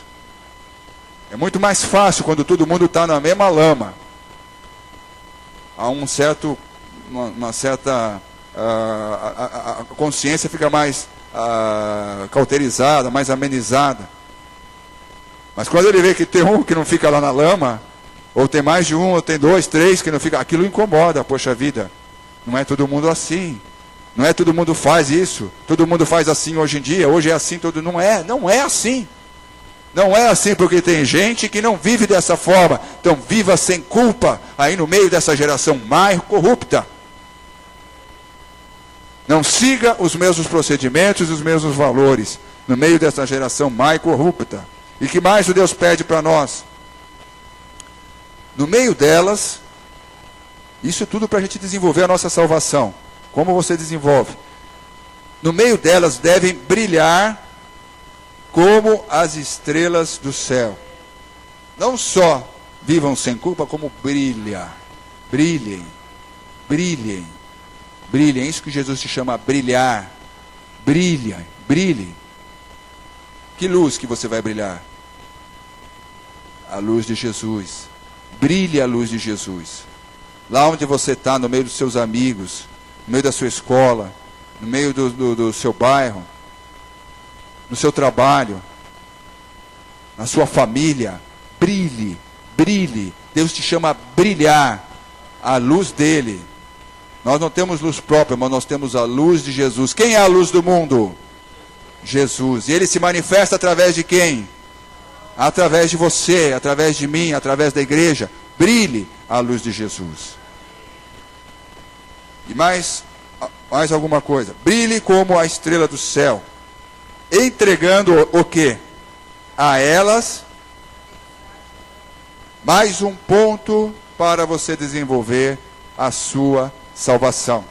É muito mais fácil quando todo mundo está na mesma lama. Há uma certa... a consciência fica mais cauterizada, mais amenizada. Mas quando ele vê que tem um que não fica lá na lama, ou tem mais de um, ou tem dois, três que não fica, aquilo incomoda, poxa vida. Não é todo mundo assim. Não é todo mundo faz isso. Todo mundo faz assim hoje em dia. Hoje é assim, não é assim. Não é assim porque tem gente que não vive dessa forma. Então viva sem culpa aí no meio dessa geração mais corrupta. Não siga os mesmos procedimentos e os mesmos valores no meio dessa geração mais corrupta. E que mais o Deus pede para nós? No meio delas, isso tudo para a gente desenvolver a nossa salvação. Como você desenvolve? No meio delas devem brilhar como as estrelas do céu. Não só vivam sem culpa, como brilhem. Brilhem. É isso que Jesus te chama brilhar. Brilhe. Que luz que você vai brilhar? A luz de Jesus. Brilhe a luz de Jesus. Lá onde você está, no meio dos seus amigos, no meio da sua escola, no meio do seu bairro, no seu trabalho, na sua família, brilhe. Deus te chama a brilhar a luz dele. Nós não temos luz própria, mas nós temos a luz de Jesus. Quem é a luz do mundo? Jesus. E ele se manifesta através de quem? Através de você, através de mim, através da igreja. Brilhe a luz de Jesus. E mais alguma coisa. Brilhe como a estrela do céu. Entregando o quê? A elas Mais um ponto para você desenvolver a sua salvação.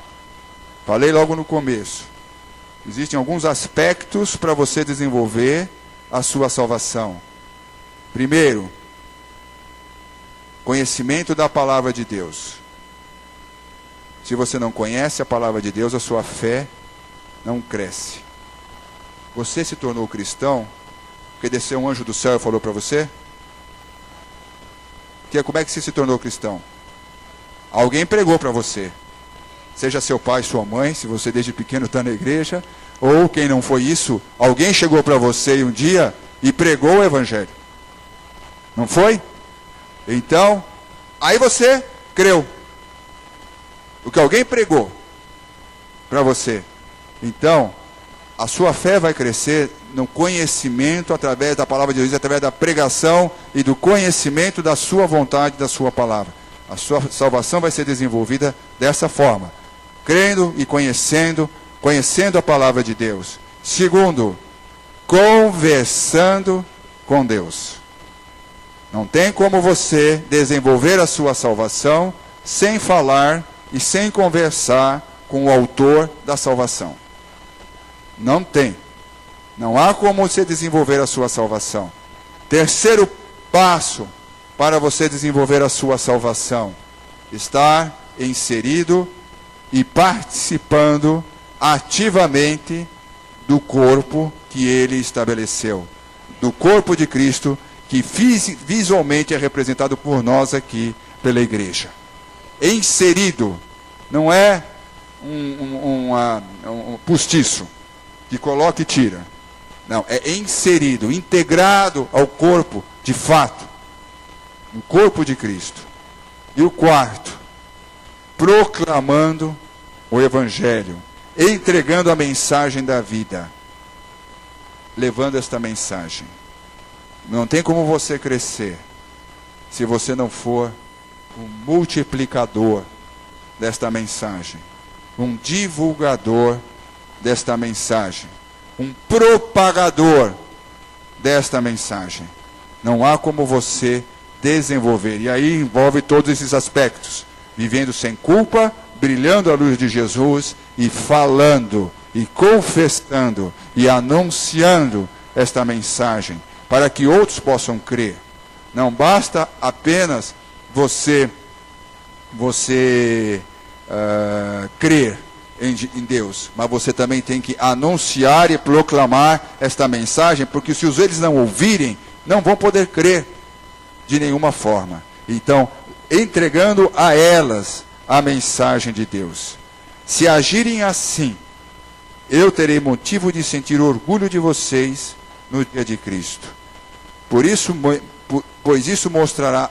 Falei logo no começo. Existem alguns aspectos para você desenvolver a sua salvação. Primeiro, conhecimento da palavra de Deus. Se você não conhece a palavra de Deus, a sua fé não cresce. Você se tornou cristão porque desceu um anjo do céu e falou para você? Como é que você se tornou cristão? Alguém pregou para você. Seja seu pai, sua mãe, se você desde pequeno está na igreja, ou quem não foi isso, alguém chegou para você um dia e pregou o evangelho. Não foi? Então, aí você creu. O que alguém pregou para você. Então, a sua fé vai crescer no conhecimento através da palavra de Deus, através da pregação e do conhecimento da sua vontade, da sua palavra. A sua salvação vai ser desenvolvida dessa forma, crendo e conhecendo a palavra de Deus. Segundo, conversando com Deus. Não tem como você desenvolver a sua salvação sem falar e sem conversar com o autor da salvação. Não tem. Não há como você desenvolver a sua salvação. Terceiro passo para você desenvolver a sua salvação: estar inserido e participando ativamente do corpo que ele estabeleceu. Do corpo de Cristo, que visualmente é representado por nós aqui pela igreja. Inserido, não é um postiço que coloca e tira. Não, é inserido, integrado ao corpo, de fato, no corpo de Cristo. E o quarto, proclamando o Evangelho, entregando a mensagem da vida, levando esta mensagem. Não tem como você crescer se você não for um multiplicador desta mensagem, um divulgador desta mensagem, um propagador desta mensagem. Não há como você desenvolver. E aí envolve todos esses aspectos: vivendo sem culpa, brilhando a luz de Jesus e falando e confessando e anunciando esta mensagem para que outros possam crer. Não basta apenas você crer em Deus, mas você também tem que anunciar e proclamar esta mensagem, porque se eles não ouvirem, não vão poder crer de nenhuma forma. Então, entregando a elas a mensagem de Deus. Se agirem assim, eu terei motivo de sentir orgulho de vocês no dia de Cristo. Pois isso mostrará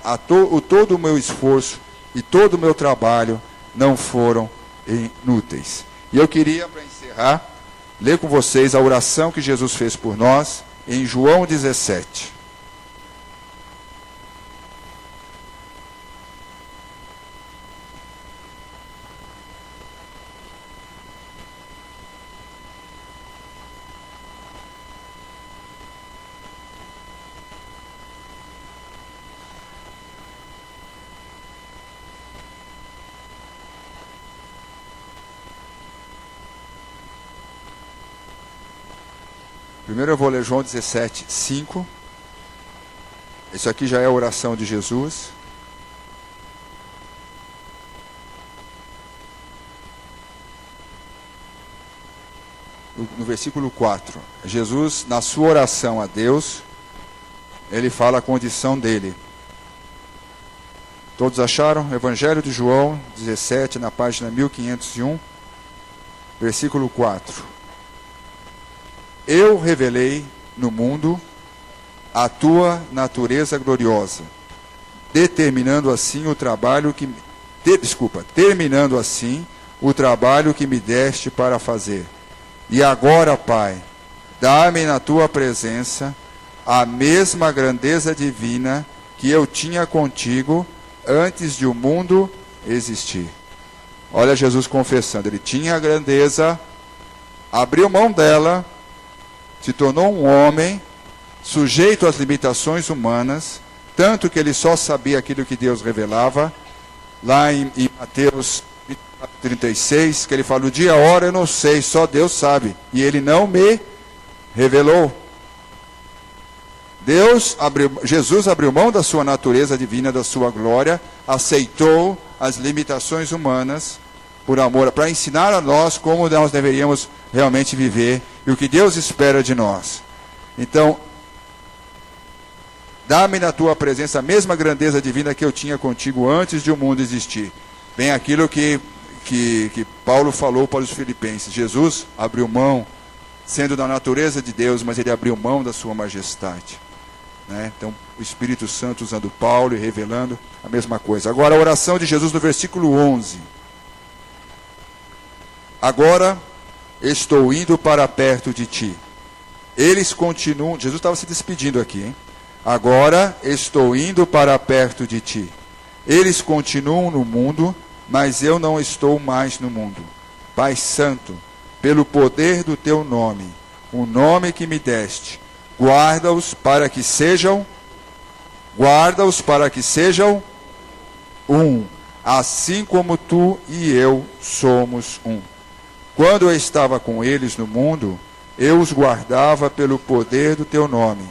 todo o meu esforço e todo o meu trabalho não foram inúteis. E eu queria, para encerrar, ler com vocês a oração que Jesus fez por nós em João 17. Primeiro eu vou ler João 17, 5. Isso aqui já é a oração de Jesus. No versículo 4, Jesus, na sua oração a Deus, ele fala a condição dele. Todos acharam? Evangelho de João 17, na página 1501, versículo 4. Eu revelei no mundo a tua natureza gloriosa, terminando assim o trabalho que me deste para fazer. E agora, Pai, dá-me na tua presença a mesma grandeza divina que eu tinha contigo antes de o mundo existir. Olha Jesus confessando, ele tinha a grandeza, abriu mão dela, se tornou um homem, sujeito às limitações humanas, tanto que ele só sabia aquilo que Deus revelava. Lá em Mateus 36, que ele fala, o dia e a hora eu não sei, só Deus sabe. E ele não me revelou. Jesus abriu mão da sua natureza divina, da sua glória, aceitou as limitações humanas por amor, para ensinar a nós como nós deveríamos realmente viver e o que Deus espera de nós. Então, dá-me na tua presença a mesma grandeza divina que eu tinha contigo antes de o mundo existir. Bem, aquilo que Paulo falou para os filipenses. Jesus abriu mão, sendo da natureza de Deus, mas ele abriu mão da sua majestade. Né? Então, o Espírito Santo usando Paulo e revelando a mesma coisa. Agora, a oração de Jesus no versículo 11. Agora estou indo para perto de ti. Eles continuam... Jesus estava se despedindo aqui, hein? Agora estou indo para perto de ti. Eles continuam no mundo, mas eu não estou mais no mundo. Pai Santo, pelo poder do teu nome, o nome que me deste, guarda-os para que sejam um, assim como tu e eu somos um. Quando eu estava com eles no mundo, eu os guardava pelo poder do teu nome,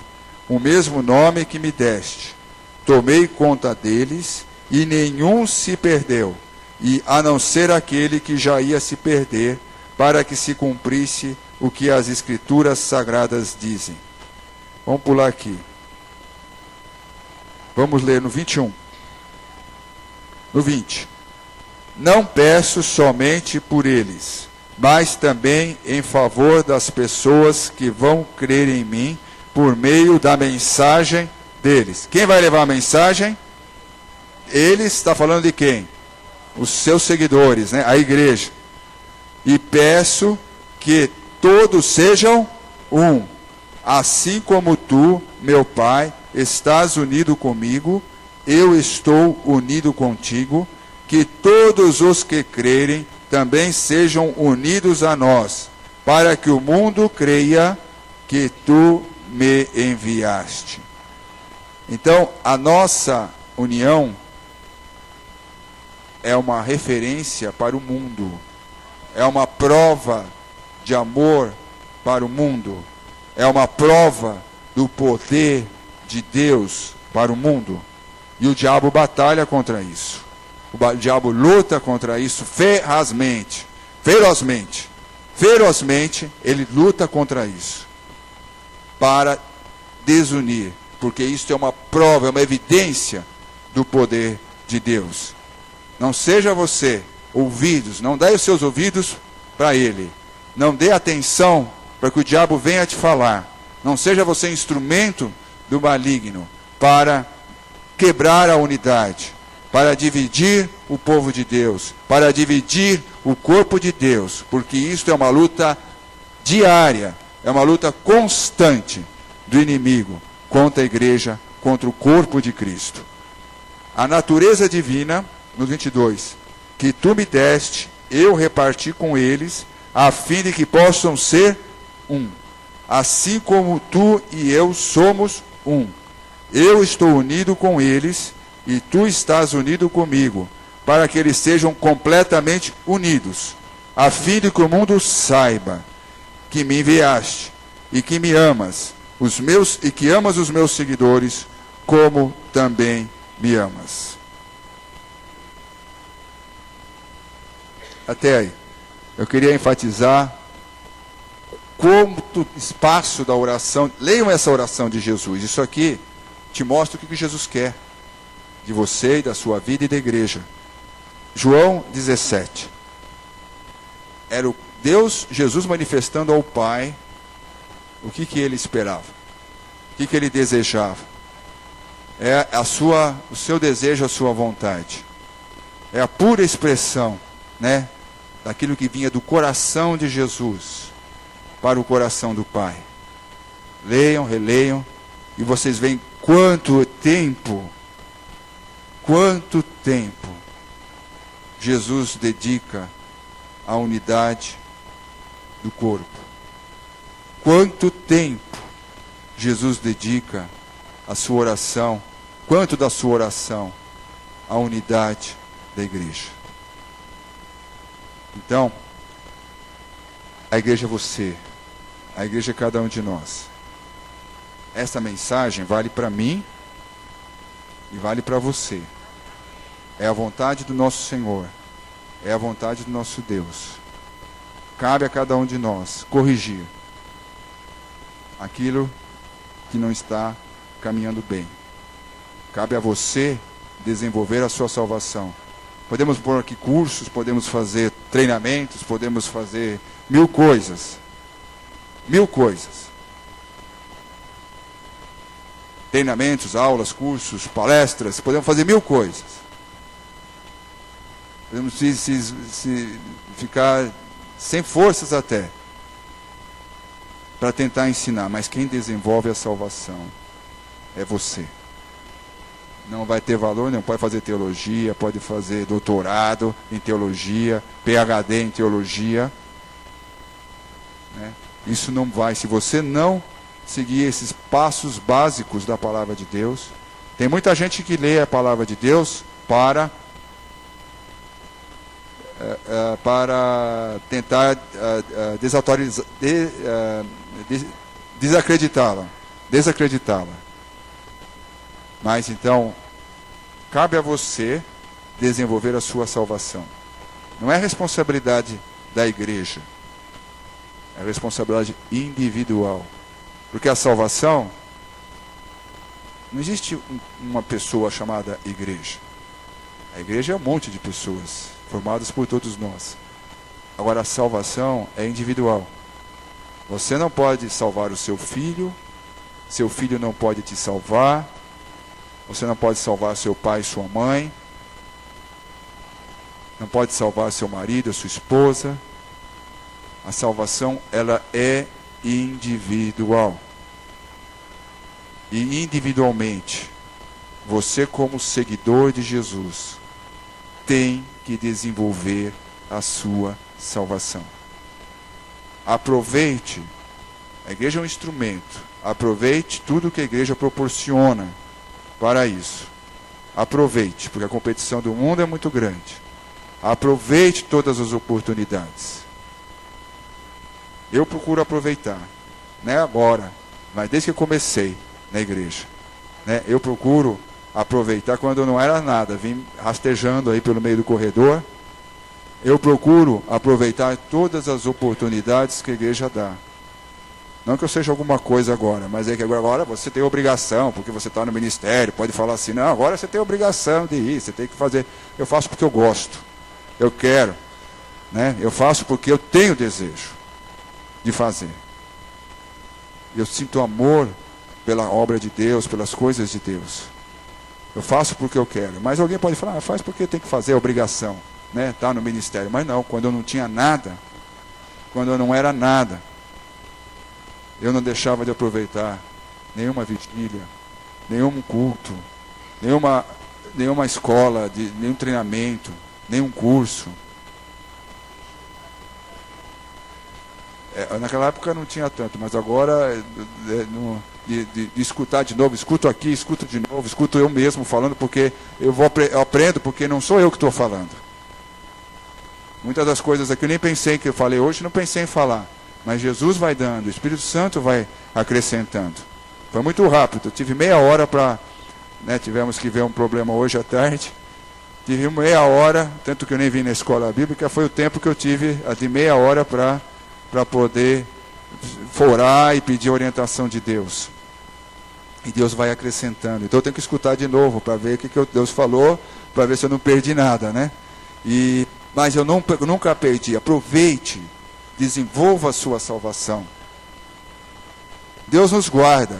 o mesmo nome que me deste. Tomei conta deles, e nenhum se perdeu, e a não ser aquele que já ia se perder, para que se cumprisse o que as Escrituras Sagradas dizem. Vamos pular aqui. Vamos ler no 21. No 20. Não peço somente por eles, mas também em favor das pessoas que vão crer em mim, por meio da mensagem deles. Quem vai levar a mensagem? Eles, está falando de quem? Os seus seguidores, né? A igreja. E peço que todos sejam um, assim como tu, meu Pai, estás unido comigo, eu estou unido contigo, que todos os que crerem também sejam unidos a nós, para que o mundo creia que tu me enviaste. Então, a nossa união é uma referência para o mundo, é uma prova de amor para o mundo, é uma prova do poder de Deus para o mundo. E o diabo batalha contra isso. O diabo luta contra isso ferozmente, ele luta contra isso, para desunir, porque isso é uma prova, é uma evidência do poder de Deus. Não seja você ouvidos, não dê os seus ouvidos para ele, não dê atenção para que o diabo venha te falar, não seja você instrumento do maligno para quebrar a unidade, para dividir o povo de Deus, para dividir o corpo de Deus, porque isto é uma luta diária, é uma luta constante do inimigo contra a igreja, contra o corpo de Cristo. A natureza divina, no 22, que tu me deste, eu reparti com eles, a fim de que possam ser um, assim como tu e eu somos um. Eu estou unido com eles, e tu estás unido comigo, para que eles sejam completamente unidos, a fim de que o mundo saiba que me enviaste e que me amas, e que amas os meus seguidores, como também me amas. Até aí. Eu queria enfatizar quanto espaço da oração. Leiam essa oração de Jesus. Isso aqui te mostra o que Jesus quer de você e da sua vida e da igreja. João 17. Era o Deus, Jesus manifestando ao Pai o que ele esperava, o que ele desejava. É o seu desejo, a sua vontade. É a pura expressão, né, daquilo que vinha do coração de Jesus para o coração do Pai. Leiam, releiam, e vocês veem quanto tempo Jesus dedica à unidade do corpo. Quanto tempo Jesus dedica à sua oração. quanto da sua oração, a unidade da igreja. Então, a igreja é você, a igreja é cada um de nós. Essa mensagem vale para mim e vale para você. É a vontade do nosso Senhor, é a vontade do nosso Deus. Cabe a cada um de nós corrigir aquilo que não está caminhando bem. Cabe a você desenvolver a sua salvação. Podemos pôr aqui cursos, podemos fazer treinamentos, podemos fazer mil coisas. Mil coisas. Treinamentos, aulas, cursos, palestras, podemos fazer mil coisas. Podemos se ficar sem forças até para tentar ensinar, mas quem desenvolve a salvação é você. Não vai ter valor, não pode fazer teologia, pode fazer doutorado em teologia, PhD em teologia, né? Isso não vai, se você não seguir esses passos básicos da palavra de Deus. Tem muita gente que lê a palavra de Deus para tentar desacreditá-la. Mas então, cabe a você desenvolver a sua salvação. Não é responsabilidade da igreja, é responsabilidade individual. Porque a salvação, não existe uma pessoa chamada igreja. A igreja é um monte de pessoas, formadas por todos nós. Agora a salvação é individual. Você não pode salvar o seu filho não pode te salvar, você não pode salvar seu pai e sua mãe, não pode salvar seu marido, sua esposa. A salvação, ela é individual. E individualmente, você como seguidor de Jesus, tem que desenvolver a sua salvação. Aproveite, a igreja é um instrumento, aproveite tudo que a igreja proporciona para isso. Aproveite, porque a competição do mundo é muito grande. Aproveite todas as oportunidades. Eu procuro aproveitar, não é agora, mas desde que eu comecei na igreja, né? Eu procuro aproveitar quando não era nada, vim rastejando aí pelo meio do corredor. Eu procuro aproveitar todas as oportunidades que a igreja dá. Não que eu seja alguma coisa agora, mas é que agora você tem obrigação, porque você está no ministério, pode falar assim, não, agora você tem obrigação de ir, você tem que fazer. Eu faço porque eu gosto, eu quero, né? Eu faço porque eu tenho desejo de fazer. Eu sinto amor pela obra de Deus, pelas coisas de Deus. Eu faço porque eu quero. Mas alguém pode falar, faz porque tem que fazer, é obrigação, né? Tá no ministério. Mas não, quando eu não tinha nada, quando eu não era nada, eu não deixava de aproveitar nenhuma vigília, nenhum culto, nenhuma escola, nenhum treinamento, nenhum curso. Naquela época não tinha tanto, mas agora de escutar de novo, escuto aqui, escuto de novo, escuto eu mesmo falando, porque eu aprendo, porque não sou eu que estou falando. Muitas das coisas aqui eu nem pensei que eu falei hoje, não pensei em falar, mas Jesus vai dando, o Espírito Santo vai acrescentando. Foi muito rápido, eu tive meia hora para, né, tivemos que ver um problema hoje à tarde, tive meia hora, tanto que eu nem vim na escola bíblica, foi o tempo que eu tive de meia hora para poder orar e pedir a orientação de Deus. E Deus vai acrescentando. Então eu tenho que escutar de novo para ver o que Deus falou, para ver se eu não perdi nada, né? Mas eu nunca perdi. Aproveite, desenvolva a sua salvação. Deus nos guarda.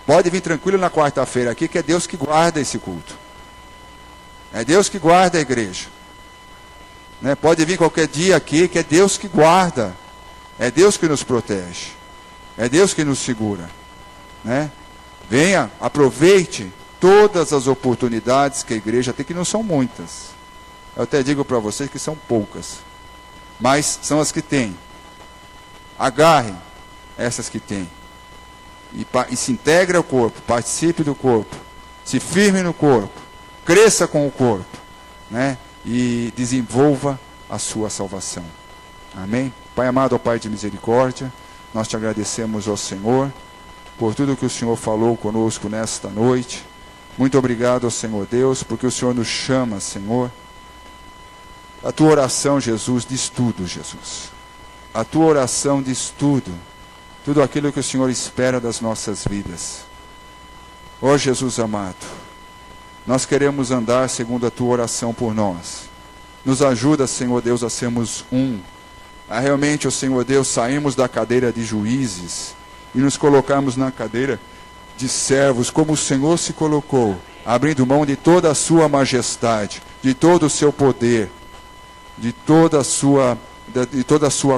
Pode vir tranquilo na quarta-feira aqui, que é Deus que guarda esse culto. É Deus que guarda a igreja. Né? Pode vir qualquer dia aqui, que é Deus que guarda. É Deus que nos protege. É Deus que nos segura. Né? Venha, aproveite todas as oportunidades que a igreja tem, que não são muitas. Eu até digo para vocês que são poucas. Mas são as que tem. Agarrem essas que tem. e se integre ao corpo, participe do corpo, se firme no corpo, cresça com o corpo, né? E desenvolva a sua salvação. Amém? Pai amado, ó Pai de misericórdia, nós te agradecemos, ó Senhor, por tudo que o Senhor falou conosco nesta noite. Muito obrigado, ó Senhor Deus, porque o Senhor nos chama, Senhor. A tua oração, Jesus, diz tudo, Jesus. A tua oração diz tudo. Tudo aquilo que o Senhor espera das nossas vidas. Ó Jesus amado, nós queremos andar segundo a tua oração por nós. Nos ajuda, Senhor Deus, a sermos a realmente, ó Senhor Deus, sairmos da cadeira de juízes e nos colocarmos na cadeira de servos, como o Senhor se colocou, abrindo mão de toda a sua majestade, de todo o seu poder, de toda a sua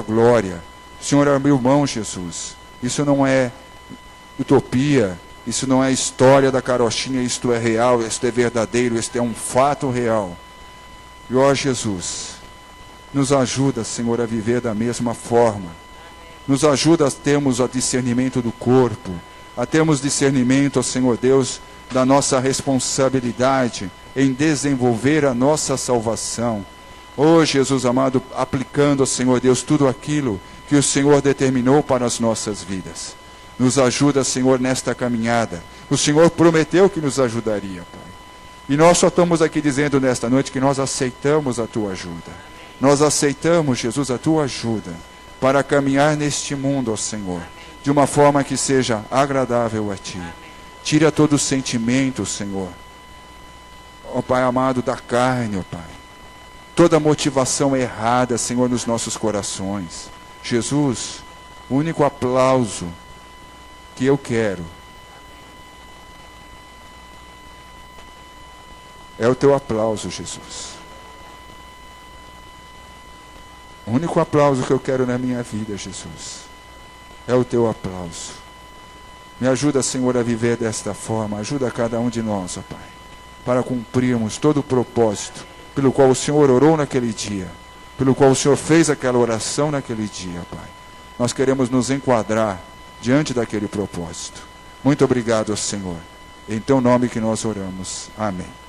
glória. O Senhor abriu mão, Jesus. Isso não é utopia, isso não é história da carochinha, isto é real, isto é verdadeiro, isto é um fato real. E ó Jesus, nos ajuda, Senhor, a viver da mesma forma. Nos ajuda a termos o discernimento do corpo, a termos discernimento, ó Senhor Deus, da nossa responsabilidade em desenvolver a nossa salvação. Ó Jesus amado, aplicando, ó Senhor Deus, tudo aquilo que o Senhor determinou para as nossas vidas. Nos ajuda, Senhor, nesta caminhada. O Senhor prometeu que nos ajudaria, Pai. E nós só estamos aqui dizendo nesta noite que nós aceitamos a tua ajuda. Nós aceitamos, Jesus, a tua ajuda para caminhar neste mundo, ó Senhor, de uma forma que seja agradável a ti. Tira todo o sentimento, Senhor, ó Pai amado, da carne, ó Pai. Toda motivação errada, Senhor, nos nossos corações. Jesus, o único aplauso que eu quero é o teu aplauso, Jesus. O único aplauso que eu quero na minha vida, Jesus, é o teu aplauso. Me ajuda, Senhor, a viver desta forma. Ajuda cada um de nós, ó Pai, para cumprirmos todo o propósito pelo qual o Senhor orou naquele dia, pelo qual o Senhor fez aquela oração naquele dia, Pai. Nós queremos nos enquadrar diante daquele propósito. Muito obrigado, Senhor. Em teu nome que nós oramos. Amém.